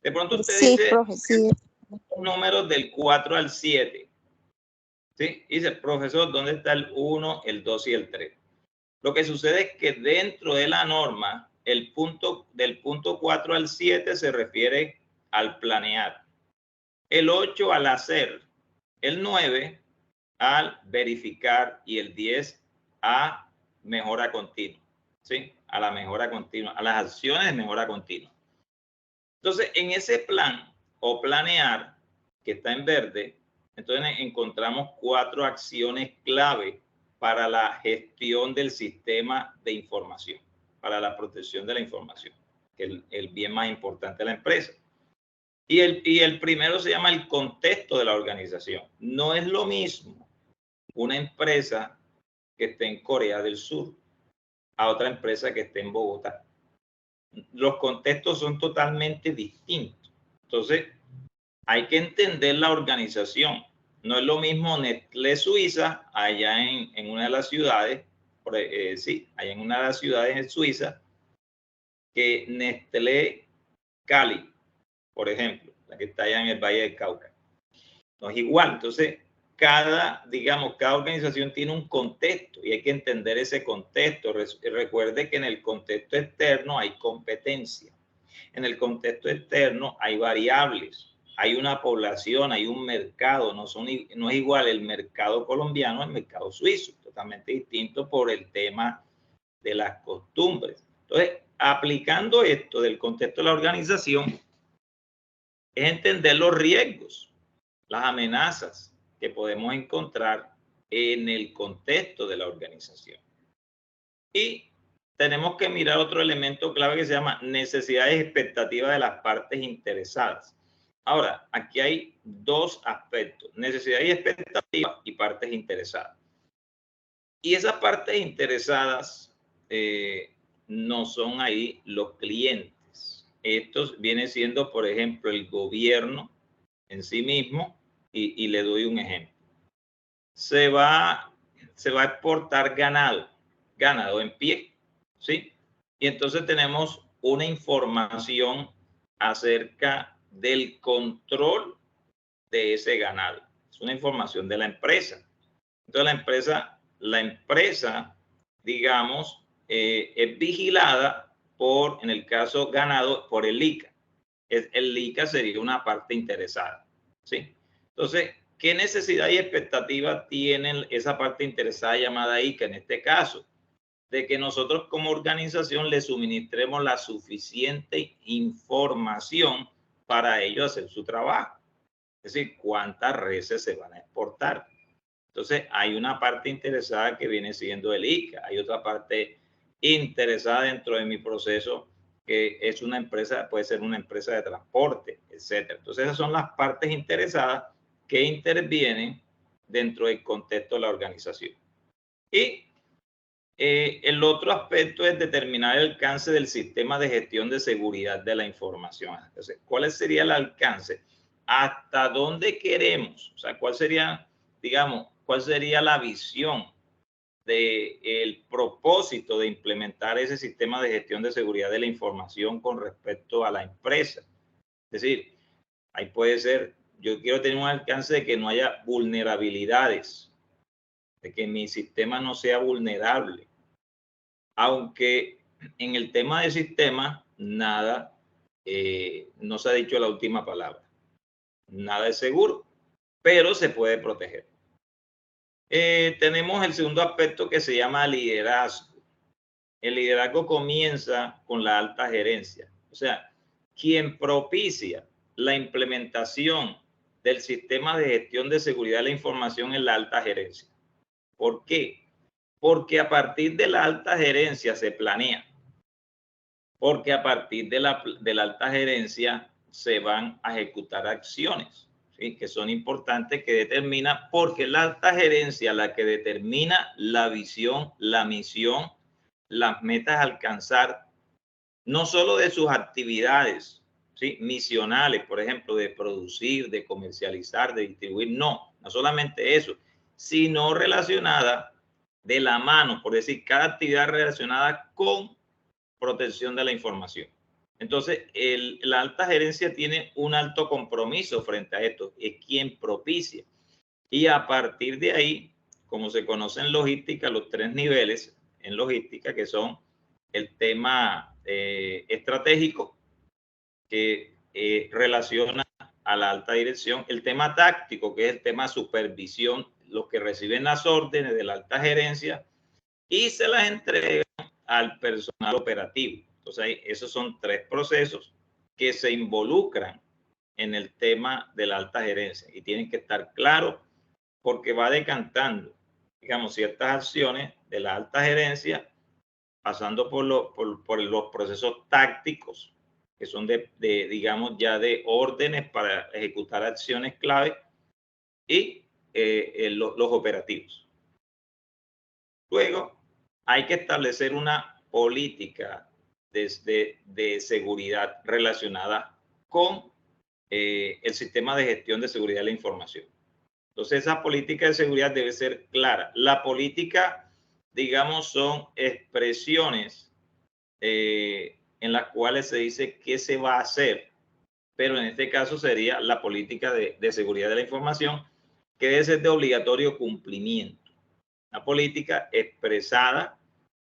Speaker 1: de pronto usted
Speaker 3: sí,
Speaker 1: dice
Speaker 3: profe, sí.
Speaker 1: números del 4 al 7. ¿Sí? Y dice, profesor, ¿dónde está el 1, el 2 y el 3? Lo que sucede es que dentro de la norma, del punto 4 al 7 se refiere al planear, el 8 al hacer, el 9 al verificar y el 10 a mejora continua, ¿sí? A la mejora continua, a las acciones de mejora continua. Entonces, en ese plan o planear que está en verde, entonces encontramos 4 acciones clave para la gestión del sistema de información, para la protección de la información, que es el bien más importante de la empresa. Y el primero se llama el contexto de la organización. No es lo mismo una empresa que esté en Corea del Sur a otra empresa que esté en Bogotá. Los contextos son totalmente distintos. Entonces, hay que entender la organización. No es lo mismo Nestlé Suiza, allá en una de las ciudades, allá en una de las ciudades en Suiza, que Nestlé Cali, por ejemplo, la que está allá en el Valle del Cauca. No es igual. Entonces, cada organización tiene un contexto y hay que entender ese contexto. Recuerde que en el contexto externo hay competencia. En el contexto externo hay variables, hay una población, hay un mercado. No es igual el mercado colombiano al mercado suizo, totalmente distinto por el tema de las costumbres. Entonces, aplicando esto del contexto de la organización, es entender los riesgos, las amenazas que podemos encontrar en el contexto de la organización. Y tenemos que mirar otro elemento clave que se llama necesidades y expectativas de las partes interesadas. Ahora, aquí hay 2 aspectos, necesidades y expectativas y partes interesadas. Y esas partes interesadas no son ahí los clientes. Estos vienen siendo, por ejemplo, el gobierno en sí mismo, y le doy un ejemplo. Se va a exportar ganado en pie, ¿sí? Y entonces tenemos una información acerca del control de ese ganado. Es una información de la empresa. Entonces la empresa, digamos, es vigilada por, en el caso ganado, por el ICA. El ICA sería una parte interesada, ¿sí? Entonces, ¿qué necesidad y expectativa tiene esa parte interesada llamada ICA en este caso? De que nosotros como organización le suministremos la suficiente información para ellos hacer su trabajo. Es decir, cuántas reses se van a exportar. Entonces, hay una parte interesada que viene siendo el ICA. Hay otra parte interesada dentro de mi proceso que es una empresa, puede ser una empresa de transporte, etcétera. Entonces, esas son las partes interesadas que intervienen dentro del contexto de la organización. Y el otro aspecto es determinar el alcance del sistema de gestión de seguridad de la información. Entonces, ¿cuál sería el alcance? ¿Hasta dónde queremos? O sea, ¿cuál sería, digamos, cuál sería la visión del propósito de implementar ese sistema de gestión de seguridad de la información con respecto a la empresa. Es decir, ahí puede ser, yo quiero tener un alcance de que no haya vulnerabilidades, de que mi sistema no sea vulnerable. Aunque en el tema de sistema, nada, no se ha dicho la última palabra. Nada es seguro, pero se puede proteger. Tenemos el segundo aspecto que se llama liderazgo. El liderazgo comienza con la alta gerencia, o sea, quien propicia la implementación del sistema de gestión de seguridad de la información en la alta gerencia. ¿Por qué? Porque a partir de la alta gerencia se planea, porque a partir de la alta gerencia se van a ejecutar acciones, ¿sí? Que son importantes, que determina, porque la alta gerencia la que determina la visión, la misión, las metas a alcanzar, no solo de sus actividades, ¿sí? Misionales, por ejemplo, de producir, de comercializar, de distribuir, no solamente eso, sino relacionada de la mano, por decir, cada actividad relacionada con protección de la información. Entonces, la alta gerencia tiene un alto compromiso frente a esto, es quien propicia. Y a partir de ahí, como se conoce en logística, los 3 niveles en logística, que son el tema estratégico, que relaciona a la alta dirección, el tema táctico, que es el tema supervisión, los que reciben las órdenes de la alta gerencia y se las entregan al personal operativo. Entonces, esos son 3 procesos que se involucran en el tema de la alta gerencia y tienen que estar claros porque va decantando, digamos, ciertas acciones de la alta gerencia, pasando por los procesos tácticos, que son digamos, ya de órdenes para ejecutar acciones clave y los operativos. Luego, hay que establecer una política de seguridad relacionada con el sistema de gestión de seguridad de la información. Entonces, esa política de seguridad debe ser clara. La política, digamos, son expresiones en las cuales se dice qué se va a hacer, pero en este caso sería la política de seguridad de la información, que debe ser de obligatorio cumplimiento. Una política expresada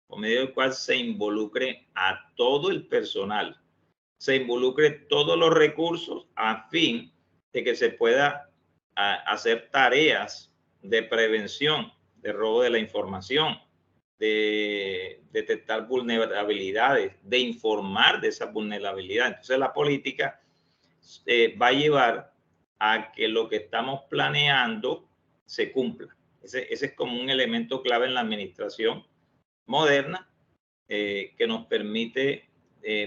Speaker 1: por medio del cual se involucre a todo el personal, se involucre todos los recursos a fin de que se pueda hacer tareas de prevención de robo de la información, de detectar vulnerabilidades, de informar de esas vulnerabilidades. Entonces la política va a llevar a que lo que estamos planeando se cumpla. Ese es como un elemento clave en la administración moderna que nos permite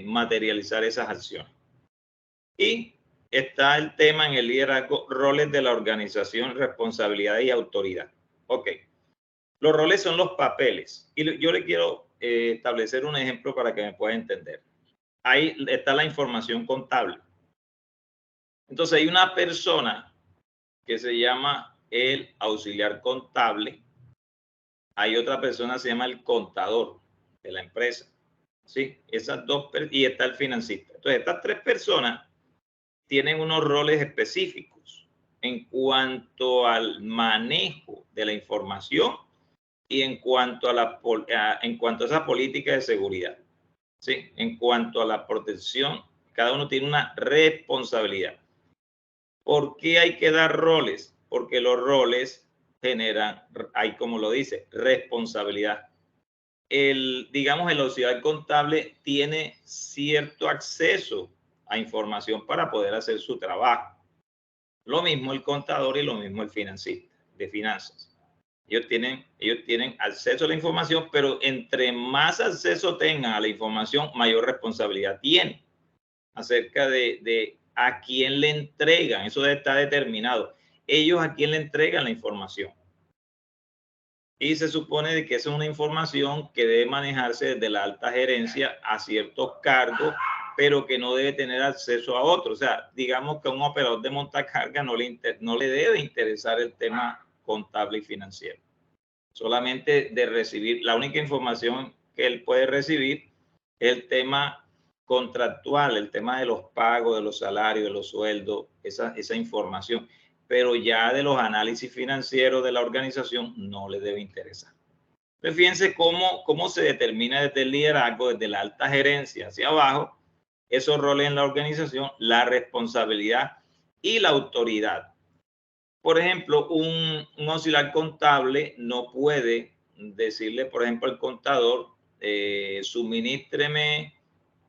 Speaker 1: materializar esas acciones. Y está el tema en el liderazgo, roles de la organización, responsabilidad y autoridad. Ok, los roles son los papeles. Y yo le quiero establecer un ejemplo para que me pueda entender. Ahí está la información contable. Entonces hay una persona que se llama el auxiliar contable. Hay otra persona que se llama el contador de la empresa. Sí, esas dos, y está el financista. Entonces, estas 3 personas tienen unos roles específicos en cuanto al manejo de la información y en cuanto a esa política de seguridad. Sí, en cuanto a la protección, cada uno tiene una responsabilidad. ¿Por qué hay que dar roles? Porque los roles generan, hay como lo dice, responsabilidad. Digamos, el auxiliar contable tiene cierto acceso a información para poder hacer su trabajo. Lo mismo el contador y lo mismo el financista de finanzas. Ellos tienen acceso a la información, pero entre más acceso tengan a la información, mayor responsabilidad tienen acerca de a quién le entregan. Eso está determinado. Ellos a quién le entregan la información. Y se supone de que esa es una información que debe manejarse desde la alta gerencia a ciertos cargos, pero que no debe tener acceso a otros. O sea, digamos que a un operador de montacarga no le debe interesar el tema contable y financiero. Solamente de recibir, la única información que él puede recibir es el tema contractual, el tema de los pagos, de los salarios, de los sueldos, esa información. Pero ya de los análisis financieros de la organización no le debe interesar. Entonces, fíjense cómo se determina desde el liderazgo, desde la alta gerencia hacia abajo, esos roles en la organización, la responsabilidad y la autoridad. Por ejemplo, un auxiliar contable no puede decirle, por ejemplo, al contador, suministreme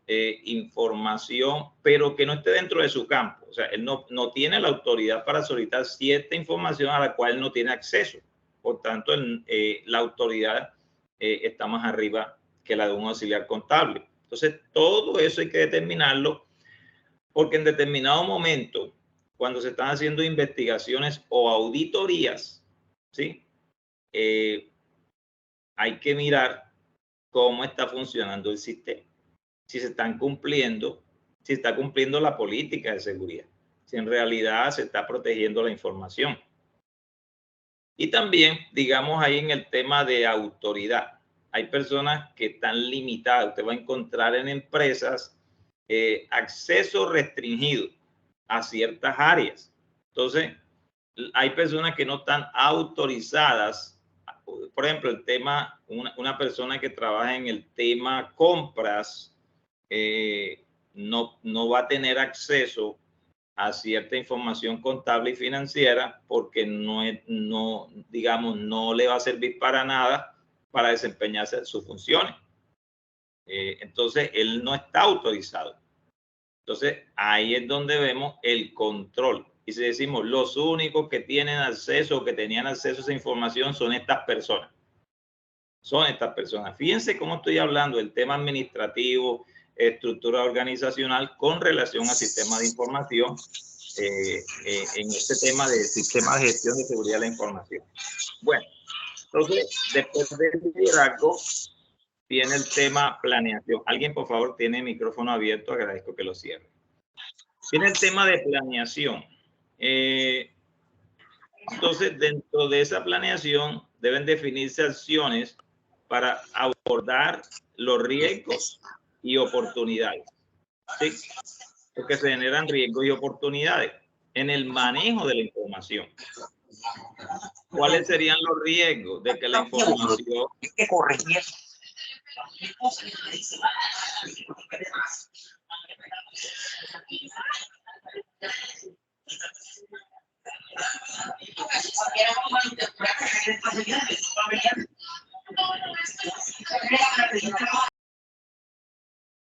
Speaker 1: información, pero que no esté dentro de su campo. O sea, él no tiene la autoridad para solicitar cierta información a la cual no tiene acceso. Por tanto, la autoridad está más arriba que la de un auxiliar contable. Entonces, todo eso hay que determinarlo, porque en determinado momento, cuando se están haciendo investigaciones o auditorías, ¿sí? Hay que mirar cómo está funcionando el sistema. Si se están cumpliendo, si está cumpliendo la política de seguridad, si en realidad se está protegiendo la información. Y también, digamos, ahí en el tema de autoridad, hay personas que están limitadas. Usted va a encontrar en empresas acceso restringido a ciertas áreas. Entonces, hay personas que no están autorizadas. Por ejemplo, el tema, una persona que trabaja en el tema compras, no va a tener acceso a cierta información contable y financiera porque digamos, no le va a servir para nada para desempeñarse sus funciones. Entonces, él no está autorizado. Entonces, ahí es donde vemos el control. Y si decimos, los únicos que tienen acceso o que tenían acceso a esa información son estas personas. Son estas personas. Fíjense cómo estoy hablando del tema administrativo, estructura organizacional con relación al sistema de información, en este tema de sistema de gestión de seguridad de la información. Bueno, entonces, después del liderazgo, viene el tema planeación. Alguien, por favor, tiene el micrófono abierto, agradezco que lo cierre. Viene el tema de planeación. Entonces, dentro de esa planeación deben definirse acciones para abordar los riesgos y oportunidades, ¿sí? Porque se generan riesgos y oportunidades en el manejo de la información. ¿Cuáles serían los riesgos de que la información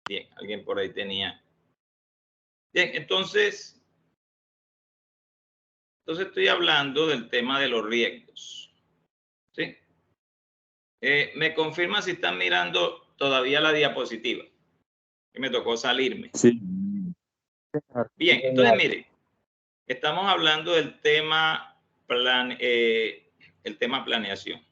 Speaker 1: Bien, alguien por ahí tenía. Bien, entonces estoy hablando del tema de los riesgos, ¿sí? Me confirma si están mirando todavía la diapositiva, que me tocó salirme.
Speaker 4: Sí.
Speaker 1: Bien, entonces mire, estamos hablando del tema planeación.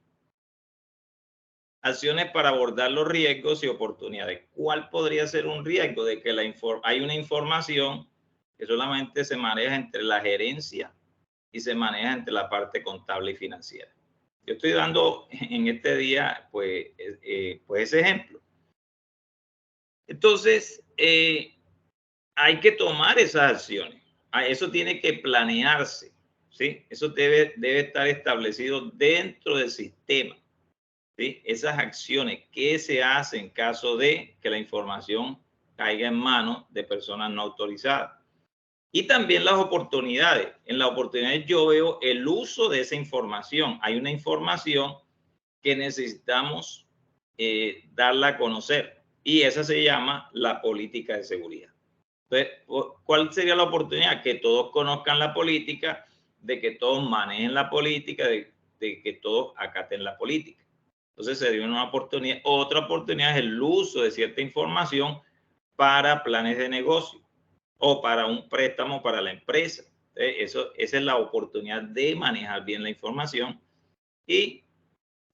Speaker 1: Acciones para abordar los riesgos y oportunidades. ¿Cuál podría ser un riesgo de que hay una información que solamente se maneja entre la gerencia y se maneja entre la parte contable y financiera? Yo estoy dando en este día, pues ese ejemplo. Entonces, hay que tomar esas acciones. Eso tiene que planearse, ¿sí? Eso debe estar establecido dentro del sistema, ¿sí? Esas acciones que se hacen en caso de que la información caiga en manos de personas no autorizadas. Y también las oportunidades. En las oportunidades yo veo el uso de esa información. Hay una información que necesitamos darla a conocer y esa se llama la política de seguridad. Entonces, ¿cuál sería la oportunidad? Que todos conozcan la política, de que todos manejen la política, de que todos acaten la política. Entonces sería una oportunidad. Otra oportunidad es el uso de cierta información para planes de negocio o para un préstamo para la empresa. Esa es la oportunidad de manejar bien la información y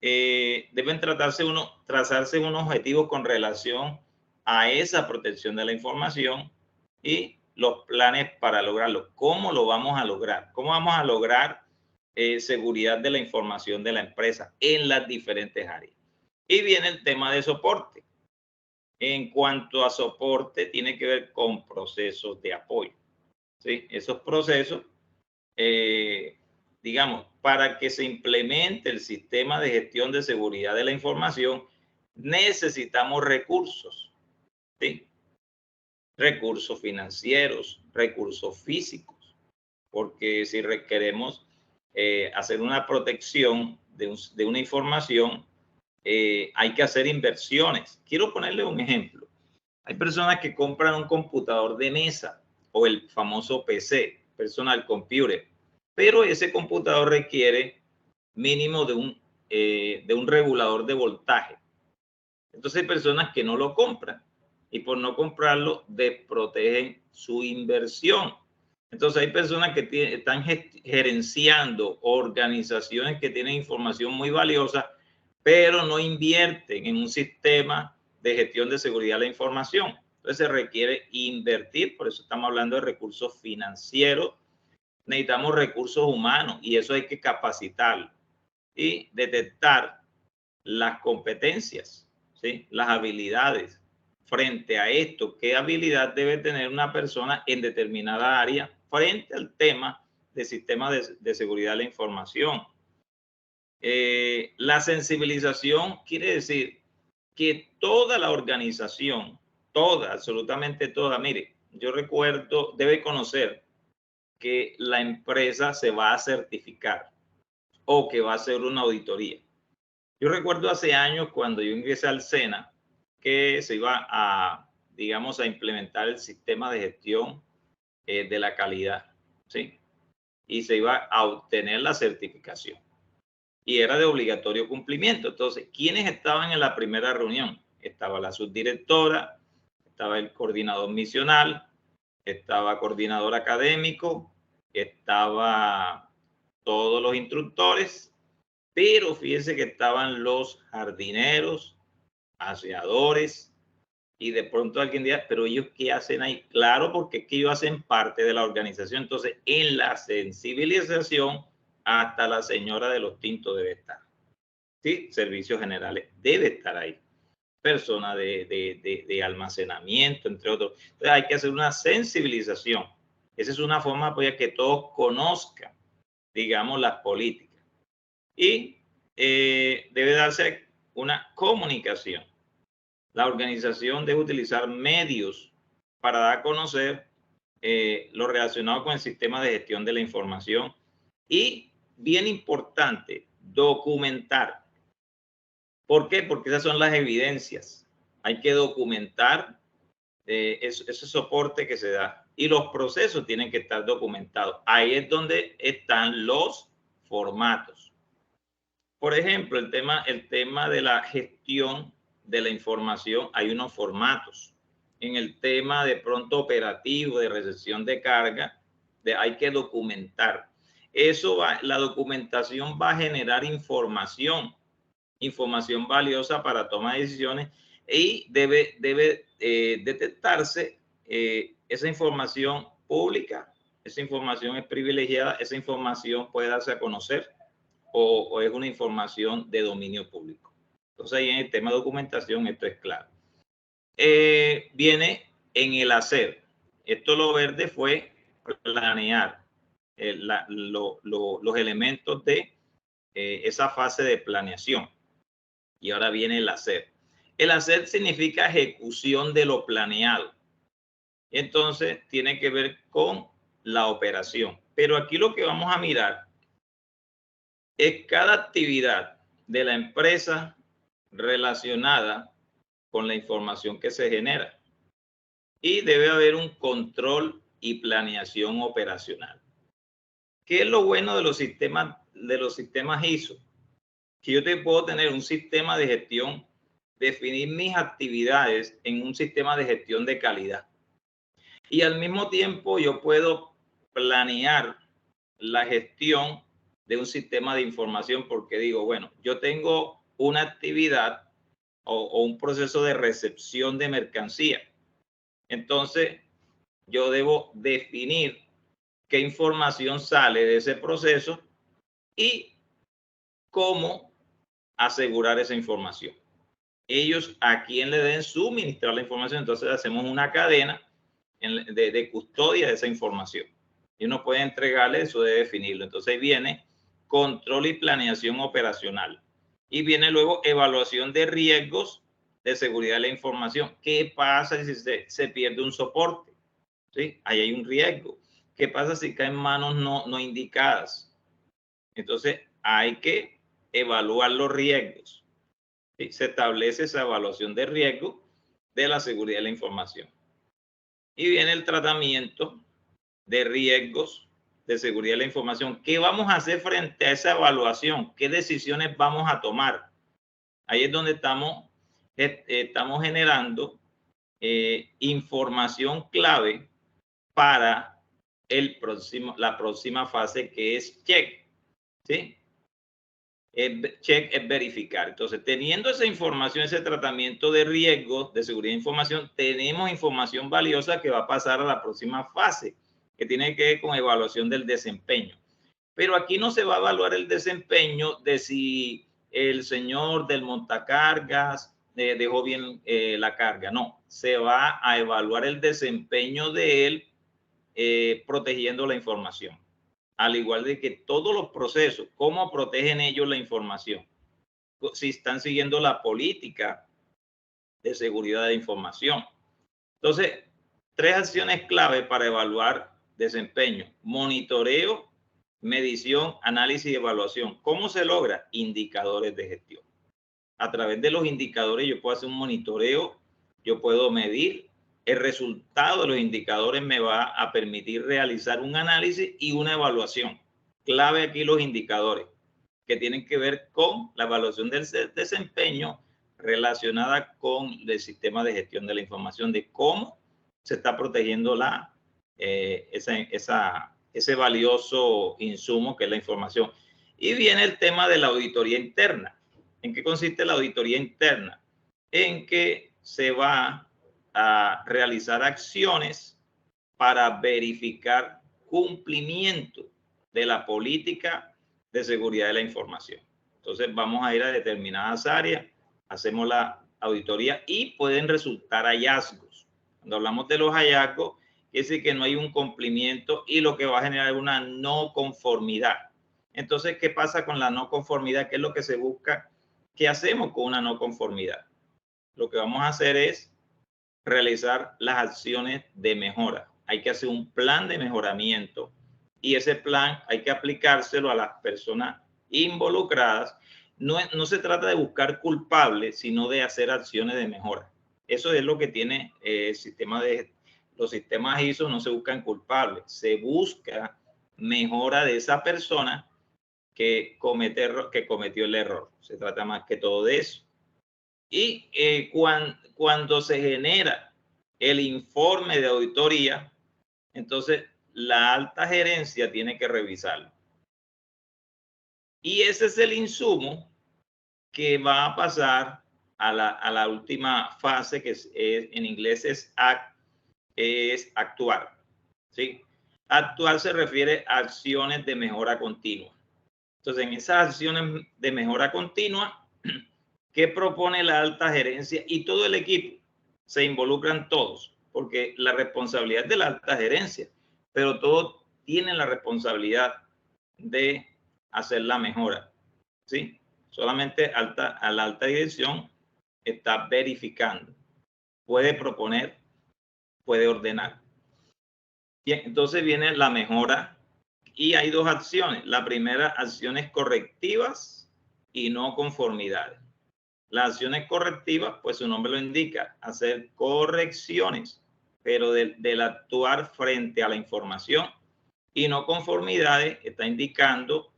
Speaker 1: deben trazarse unos objetivos con relación a esa protección de la información y los planes para lograrlo. ¿Cómo lo vamos a lograr? ¿Cómo vamos a lograr seguridad de la información de la empresa en las diferentes áreas. Y viene el tema de soporte. En cuanto a soporte, tiene que ver con procesos de apoyo. ¿Sí? Esos procesos, digamos, para que se implemente el sistema de gestión de seguridad de la información, necesitamos recursos, ¿sí? Recursos financieros, recursos físicos, porque si requeremos hacer una protección de una información, hay que hacer inversiones. Quiero ponerle un ejemplo. Hay personas que compran un computador de mesa o el famoso PC, personal computer, pero ese computador requiere mínimo de un regulador de voltaje. Entonces hay personas que no lo compran y por no comprarlo desprotegen su inversión. Entonces hay personas que están gerenciando organizaciones que tienen información muy valiosa, pero no invierten en un sistema de gestión de seguridad de la información. Entonces se requiere invertir, por eso estamos hablando de recursos financieros, necesitamos recursos humanos y eso hay que capacitarlo y detectar las competencias, ¿sí? Las habilidades. Frente a esto, ¿qué habilidad debe tener una persona en determinada área frente al tema de sistemas de seguridad de la información? La sensibilización quiere decir que toda la organización, toda, absolutamente toda, mire, yo recuerdo, debe conocer que la empresa se va a certificar o que va a hacer una auditoría. Yo recuerdo hace años cuando yo ingresé al SENA que se iba a, digamos, a implementar el sistema de gestión de la calidad, ¿sí? Y se iba a obtener la certificación. Y era de obligatorio cumplimiento. Entonces, ¿quiénes estaban en la primera reunión? Estaba la subdirectora, estaba el coordinador misional, estaba coordinador académico, estaba todos los instructores, pero fíjense que estaban los jardineros, aseadores, y de pronto alguien dirá, pero ellos qué hacen ahí? Claro, porque es que ellos hacen parte de la organización. Entonces, en la sensibilización, hasta la señora de los tintos debe estar. ¿Sí? Servicios generales debe estar ahí. Persona de almacenamiento, entre otros. Entonces, hay que hacer una sensibilización. Esa es una forma para que todos conozcan, digamos, las políticas. Y debe darse una comunicación. La organización debe utilizar medios para dar a conocer lo relacionado con el sistema de gestión de la información y, bien importante, documentar. ¿Por qué? Porque esas son las evidencias. Hay que documentar ese soporte que se da y los procesos tienen que estar documentados. Ahí es donde están los formatos. Por ejemplo, el tema de la gestión de la información, hay unos formatos. En el tema de pronto operativo, de recepción de carga, hay que documentar. La documentación va a generar información valiosa para toma de decisiones y debe detectarse esa información pública, esa información es privilegiada, esa información puede darse a conocer o es una información de dominio público. Entonces ahí en el tema de documentación esto es claro. Viene en el hacer. Esto lo verde fue planear los elementos de esa fase de planeación. Y ahora viene el hacer. El hacer significa ejecución de lo planeado. Entonces tiene que ver con la operación. Pero aquí lo que vamos a mirar es cada actividad de la empresa relacionada con la información que se genera. Y debe haber un control y planeación operacional. ¿Qué es lo bueno de los sistemas ISO? Que yo te puedo tener un sistema de gestión, definir mis actividades en un sistema de gestión de calidad. Y al mismo tiempo yo puedo planear la gestión de un sistema de información porque digo, bueno, yo tengo una actividad o un proceso de recepción de mercancía. Entonces, yo debo definir qué información sale de ese proceso y cómo asegurar esa información. Ellos a quién le deben suministrar la información, entonces hacemos una cadena de custodia de esa información. Y uno puede entregarle, eso debe definirlo. Entonces viene control y planeación operacional. Y viene luego evaluación de riesgos de seguridad de la información. ¿Qué pasa si se pierde un soporte? ¿Sí? Ahí hay un riesgo. ¿Qué pasa si cae en manos no indicadas? Entonces hay que evaluar los riesgos. ¿Sí? Se establece esa evaluación de riesgo de la seguridad de la información. Y viene el tratamiento de riesgos de seguridad de la información. ¿Qué vamos a hacer frente a esa evaluación? ¿Qué decisiones vamos a tomar? Ahí es donde estamos generando información clave para la próxima fase, que es check. ¿Sí? Check es verificar. Entonces, teniendo esa información, ese tratamiento de riesgos de seguridad de información, tenemos información valiosa que va a pasar a la próxima fase, que tiene que ver con evaluación del desempeño. Pero aquí no se va a evaluar el desempeño de si el señor del montacargas dejó bien la carga. No, se va a evaluar el desempeño de él protegiendo la información. Al igual de que todos los procesos, cómo protegen ellos la información. Si están siguiendo la política de seguridad de información. Entonces, 3 acciones clave para evaluar desempeño: monitoreo, medición, análisis y evaluación. ¿Cómo se logra? Indicadores de gestión. A través de los indicadores yo puedo hacer un monitoreo, yo puedo medir. El resultado de los indicadores me va a permitir realizar un análisis y una evaluación. Clave aquí los indicadores, que tienen que ver con la evaluación del desempeño relacionada con el sistema de gestión de la información, de cómo se está protegiendo ese valioso insumo que es la información. Y viene el tema de la auditoría interna. ¿En qué consiste la auditoría interna? En que se va a realizar acciones para verificar cumplimiento de la política de seguridad de la información. Entonces vamos a ir a determinadas áreas, hacemos la auditoría y pueden resultar hallazgos. Cuando hablamos de los hallazgos, quiere decir que no hay un cumplimiento y lo que va a generar es una no conformidad. Entonces, ¿qué pasa con la no conformidad? ¿Qué es lo que se busca? ¿Qué hacemos con una no conformidad? Lo que vamos a hacer es realizar las acciones de mejora. Hay que hacer un plan de mejoramiento y ese plan hay que aplicárselo a las personas involucradas. No se trata de buscar culpables, sino de hacer acciones de mejora. Eso es lo que tiene el sistema los sistemas ISO. No se buscan culpables, se busca mejora de esa persona que cometió el error. Se trata más que todo de eso. Y cuando se genera el informe de auditoría, entonces la alta gerencia tiene que revisarlo. Y ese es el insumo que va a pasar a la última fase, que en inglés es actuar. ¿Sí? Actuar se refiere a acciones de mejora continua. Entonces, en esas acciones de mejora continua, ¿qué propone la alta gerencia? Y todo el equipo, se involucran todos, porque la responsabilidad es de la alta gerencia, pero todos tienen la responsabilidad de hacer la mejora, ¿sí? Solamente a la alta dirección está verificando, puede proponer, puede ordenar. Bien, entonces viene la mejora y hay 2 acciones. La primera, acciones correctivas y no conformidades. Las acciones correctivas, pues su nombre lo indica, hacer correcciones, pero del actuar frente a la información. Y no conformidades está indicando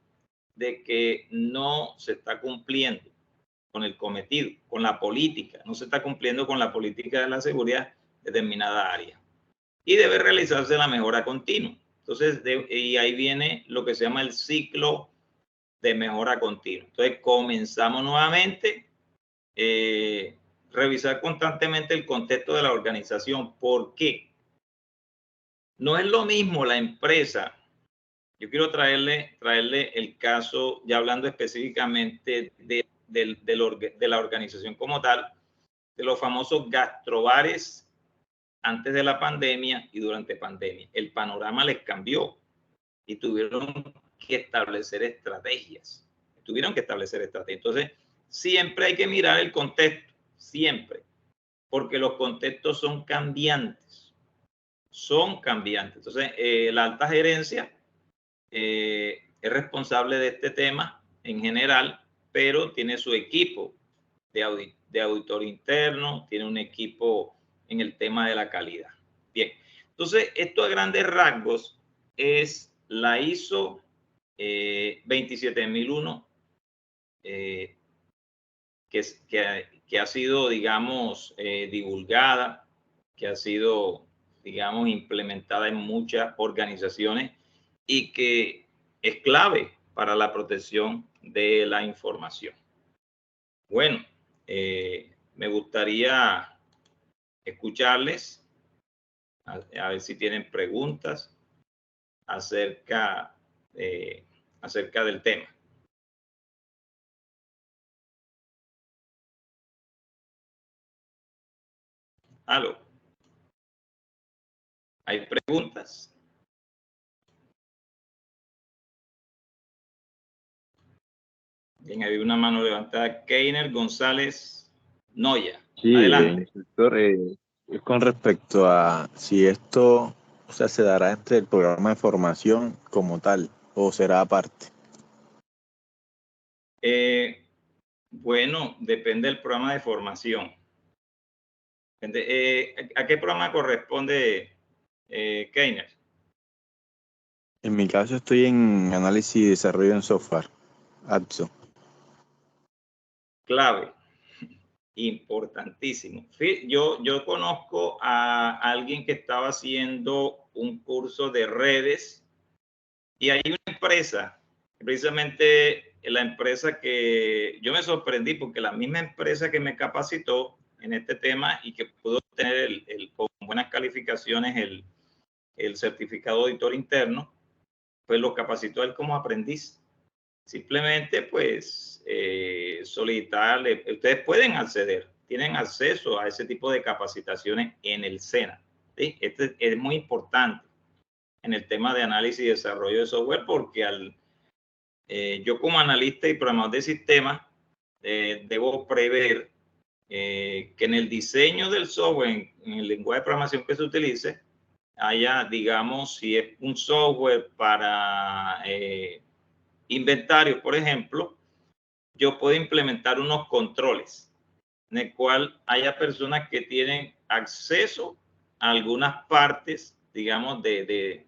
Speaker 1: de que no se está cumpliendo con el cometido, con la política, no se está cumpliendo con la política de la seguridad de determinada área. Y debe realizarse la mejora continua. Entonces, y ahí viene lo que se llama el ciclo de mejora continua. Entonces, comenzamos nuevamente. Revisar constantemente el contexto de la organización. ¿Por qué? No es lo mismo la empresa yo quiero traerle el caso, ya hablando específicamente de la organización como tal, de los famosos gastrobares antes de la pandemia y durante pandemia. El panorama les cambió y tuvieron que establecer estrategias. Entonces, siempre hay que mirar el contexto, siempre, porque los contextos son cambiantes. Entonces, la alta gerencia es responsable de este tema en general, pero tiene su equipo de auditor interno, tiene un equipo en el tema de la calidad. Bien, entonces esto a grandes rasgos es la ISO 27001 que ha sido, digamos, divulgada, que ha sido, digamos, implementada en muchas organizaciones y que es clave para la protección de la información. Bueno, me gustaría escucharles, a ver si tienen preguntas acerca del tema. ¿Aló? ¿Hay preguntas? Bien, hay una mano levantada. Keiner González Noya.
Speaker 2: Sí,
Speaker 1: adelante.
Speaker 2: instructor, con respecto a si esto, o sea, se dará entre el programa de formación como tal o será aparte.
Speaker 1: Bueno, depende del programa de formación. ¿A qué programa corresponde, Keiner?
Speaker 2: En mi caso estoy en análisis y desarrollo en software, ATSO.
Speaker 1: Clave, importantísimo. Yo conozco a alguien que estaba haciendo un curso de redes y hay una empresa, precisamente la empresa que yo me sorprendí porque la misma empresa que me capacitó en este tema y que pudo tener con buenas calificaciones el certificado de auditor interno, pues lo capacitó él como aprendiz. Simplemente, pues, solicitarle, ustedes pueden acceder, tienen acceso a ese tipo de capacitaciones en el SENA. ¿Sí? Este es muy importante en el tema de análisis y desarrollo de software porque yo como analista y programador de sistemas debo prever que en el diseño del software, en el lenguaje de programación que se utilice, haya, digamos, si es un software para inventario, por ejemplo, yo puedo implementar unos controles en el cual haya personas que tienen acceso a algunas partes, digamos, del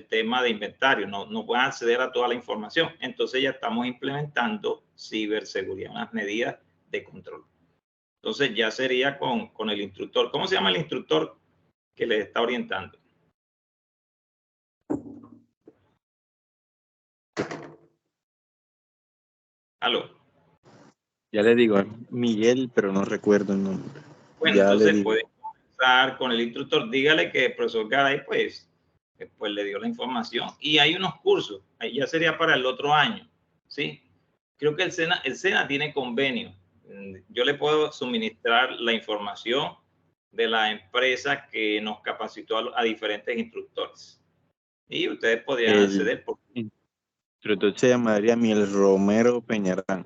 Speaker 1: tema de inventario, no pueden acceder a toda la información. Entonces ya estamos implementando ciberseguridad, unas medidas de control. Entonces ya sería con el instructor. ¿Cómo se llama el instructor que les está orientando? ¿Aló?
Speaker 2: Ya le digo, es Miguel, pero no recuerdo el nombre.
Speaker 1: Bueno,
Speaker 2: Ya
Speaker 1: entonces
Speaker 2: le digo.
Speaker 1: puede comenzar con el instructor. Dígale que el profesor Garay, pues le dio la información. Y hay unos cursos, ahí ya sería para el otro año, ¿sí? Creo que el SENA tiene convenio. Yo le puedo suministrar la información de la empresa que nos capacitó a diferentes instructores. Y ustedes podrían acceder.
Speaker 2: El instructor se llamaría Miguel Romero Peñarán.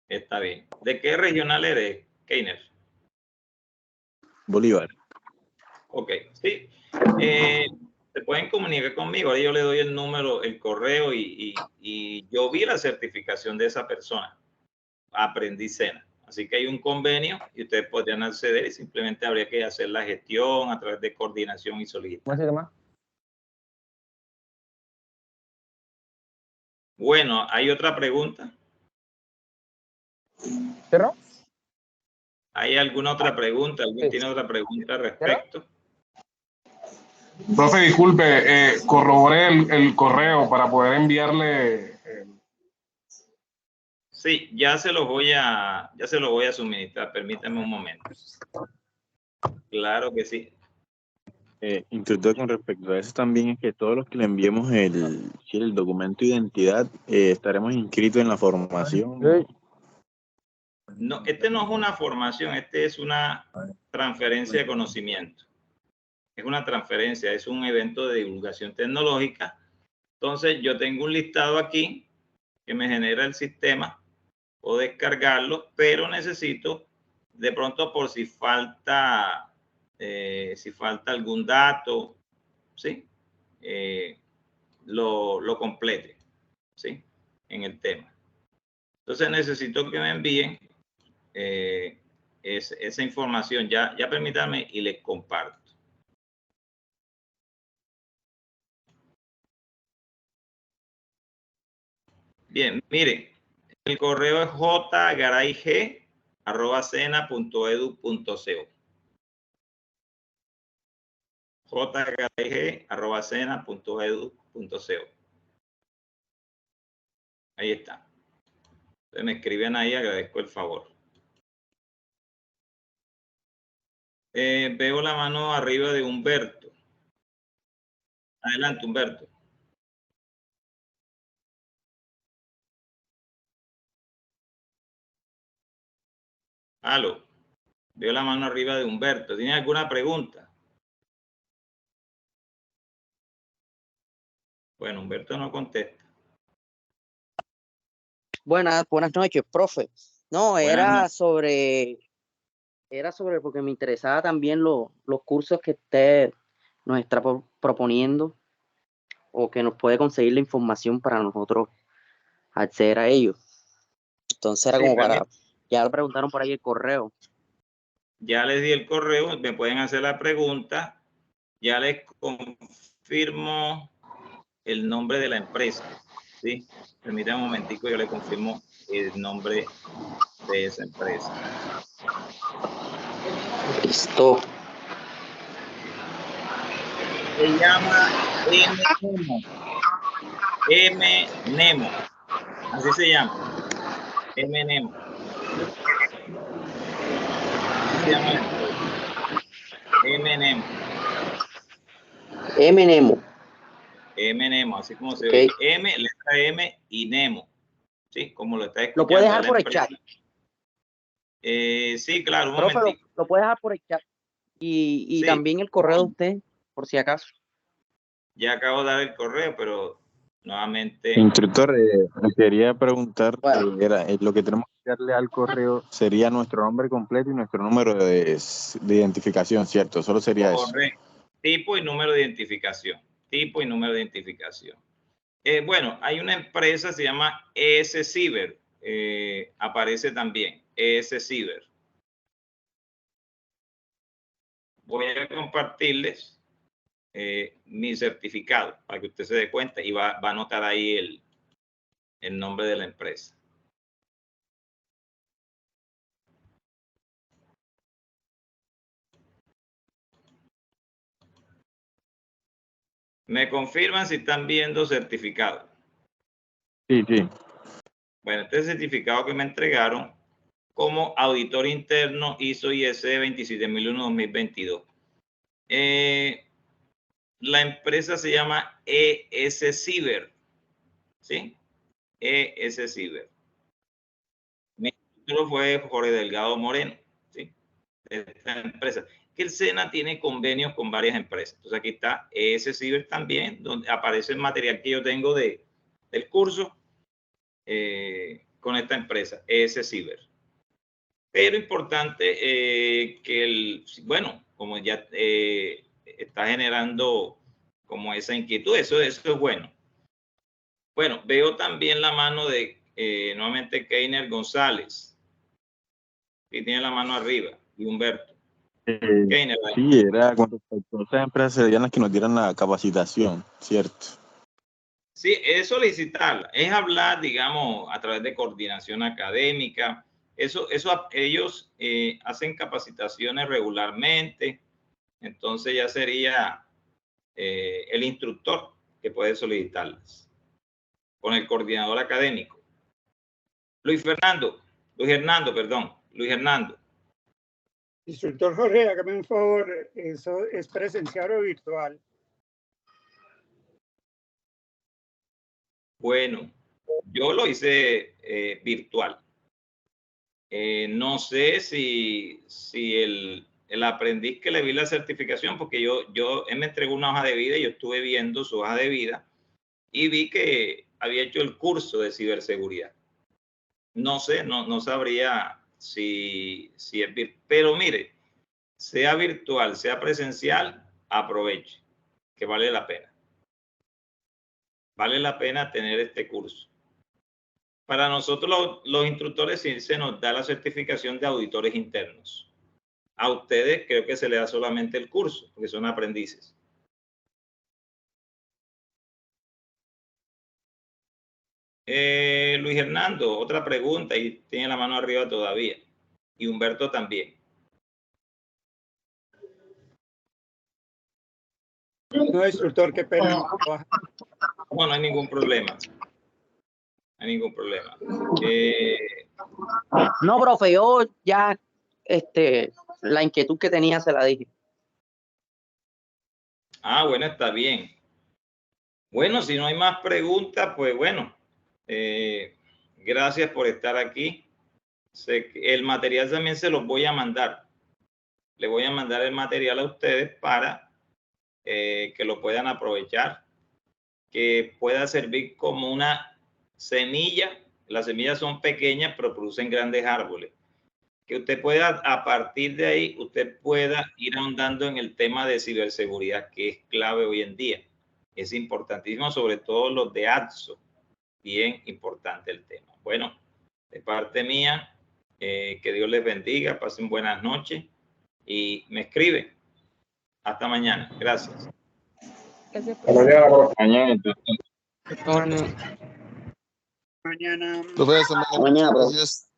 Speaker 1: Está bien. ¿De qué regional eres, Keiner?
Speaker 2: Bolívar.
Speaker 1: Ok, sí. Se pueden comunicar conmigo. Ahora yo le doy el número, el correo y yo vi la certificación de esa persona. Aprendí SENA. Así que hay un convenio y ustedes podrían acceder y simplemente habría que hacer la gestión a través de coordinación y solicitud.
Speaker 3: ¿Cómo se llama?
Speaker 1: Bueno, ¿hay otra pregunta?
Speaker 3: ¿Cerro?
Speaker 1: ¿Hay alguna otra pregunta? ¿Alguien tiene otra pregunta al respecto?
Speaker 5: Profe, disculpe, corroboré el correo para poder enviarle.
Speaker 1: Sí, ya se lo voy a suministrar. Permítame un momento. Claro que sí.
Speaker 2: Instructor, con respecto a eso también es que todos los que le enviemos el documento de identidad estaremos inscritos en la formación.
Speaker 1: No, este no es una formación, este es una transferencia de conocimiento. Es una transferencia, es un evento de divulgación tecnológica. Entonces, yo tengo un listado aquí que me genera el sistema, puedo descargarlo, pero necesito de pronto por si falta algún dato, ¿sí? Lo complete, ¿sí? En el tema. Entonces necesito que me envíen esa información. Ya permítanme y les comparto. Bien, miren, el correo es jgaraig@sena.edu.co. jgaraig@sena.edu.co. Ahí está. Entonces me escriben ahí, agradezco el favor. Veo la mano arriba de Humberto. Adelante, Humberto. Aló. Veo la mano arriba de Humberto. ¿Tiene alguna pregunta? Bueno, Humberto no contesta.
Speaker 3: Buenas noches, profe. No,
Speaker 1: Buenas
Speaker 3: era
Speaker 1: noches.
Speaker 3: sobre porque me interesaba también los cursos que usted nos está proponiendo o que nos puede conseguir la información para nosotros acceder a ellos. Entonces era
Speaker 1: Sí,
Speaker 3: como para, ya lo preguntaron por ahí el correo.
Speaker 1: Ya les di el correo, me pueden hacer la pregunta. Ya les confirmo el nombre de la empresa. ¿Sí? Permítanme un momentico, yo le confirmo el nombre de esa empresa.
Speaker 3: Listo.
Speaker 1: Se llama M-Nemo. Así se llama. M-Nemo. Así se llama la empresa. M-Nemo.
Speaker 3: M-Nemo.
Speaker 1: M-Nemo, así como se
Speaker 3: Okay.
Speaker 1: oye. M, letra M y Nemo. ¿Sí? Como lo está escuchando.
Speaker 3: ¿Lo puede dejar por el chat?
Speaker 1: Sí, claro, un
Speaker 3: Profe,
Speaker 1: momentico.
Speaker 3: lo puede dejar por el chat. Y
Speaker 1: Sí.
Speaker 3: también el correo de usted, por si acaso.
Speaker 1: Ya acabo de dar el correo, pero nuevamente.
Speaker 2: Instructor, me quería preguntar,
Speaker 3: Bueno.
Speaker 2: lo que tenemos que darle al correo sería nuestro nombre completo y nuestro número de identificación, ¿cierto? Solo sería eso.
Speaker 1: Correcto. Tipo y número de identificación. Tipo y número de identificación. Bueno, hay una empresa, se llama ES Cyber. Aparece también, ES Cyber. Voy a compartirles mi certificado para que usted se dé cuenta y va a anotar ahí el nombre de la empresa. ¿Me confirman si están viendo certificado?
Speaker 2: Sí, sí.
Speaker 1: Bueno, este certificado que me entregaron como auditor interno ISO IS 27001-2022. La empresa se llama ES Cyber, ¿sí? ES Cyber. Mi título fue Jorge Delgado Moreno, ¿sí? De esta empresa. Que el SENA tiene convenios con varias empresas. Entonces aquí está ES Cyber también, donde aparece el material que yo tengo del curso con esta empresa, ES Cyber. Pero importante que como ya está generando como esa inquietud, eso es bueno. Bueno, veo también la mano de nuevamente Keiner González, que tiene la mano arriba, y Humberto. Keiner,
Speaker 2: Sí, era con respecto a esas empresas serían las que nos dieran la capacitación, ¿cierto?
Speaker 1: sí, es solicitarla, es hablar, digamos, a través de coordinación académica. Eso ellos hacen capacitaciones regularmente, entonces ya sería el instructor que puede solicitarlas con el coordinador académico. Luis Hernando.
Speaker 6: Instructor Jorge, hágame un favor, ¿eso es presencial o virtual?
Speaker 1: Bueno, yo lo hice virtual. No sé si el aprendiz que le vi la certificación, porque él me entregó una hoja de vida y yo estuve viendo su hoja de vida y vi que había hecho el curso de ciberseguridad. No sé, no sabría si es virtual, pero mire, sea virtual, sea presencial, aproveche, que vale la pena. Vale la pena tener este curso. Para nosotros los instructores sí se nos da la certificación de auditores internos. A ustedes creo que se les da solamente el curso, porque son aprendices. Luis Hernando, otra pregunta y tiene la mano arriba todavía. Y Humberto también.
Speaker 6: No, instructor, qué pena.
Speaker 1: No, no hay ningún problema. No hay ningún problema.
Speaker 3: No, profe, yo ya la inquietud que tenía se la dije.
Speaker 1: Ah, bueno, está bien. Bueno, si no hay más preguntas, pues bueno, gracias por estar aquí. El material también se los voy a mandar. Le voy a mandar el material a ustedes para que lo puedan aprovechar, que pueda servir como una semilla. Las semillas son pequeñas, pero producen grandes árboles. Que usted pueda, a partir de ahí, usted pueda ir ahondando en el tema de ciberseguridad, que es clave hoy en día. Es importantísimo, sobre todo los de ADSO. Bien importante el tema. Bueno, de parte mía, que Dios les bendiga, pasen buenas noches y me escriben. Hasta mañana. Gracias.
Speaker 7: Gracias,
Speaker 5: Mañana.
Speaker 6: Mañana.
Speaker 7: Mañana, profe.
Speaker 3: Mañana, profe.
Speaker 7: Gracias.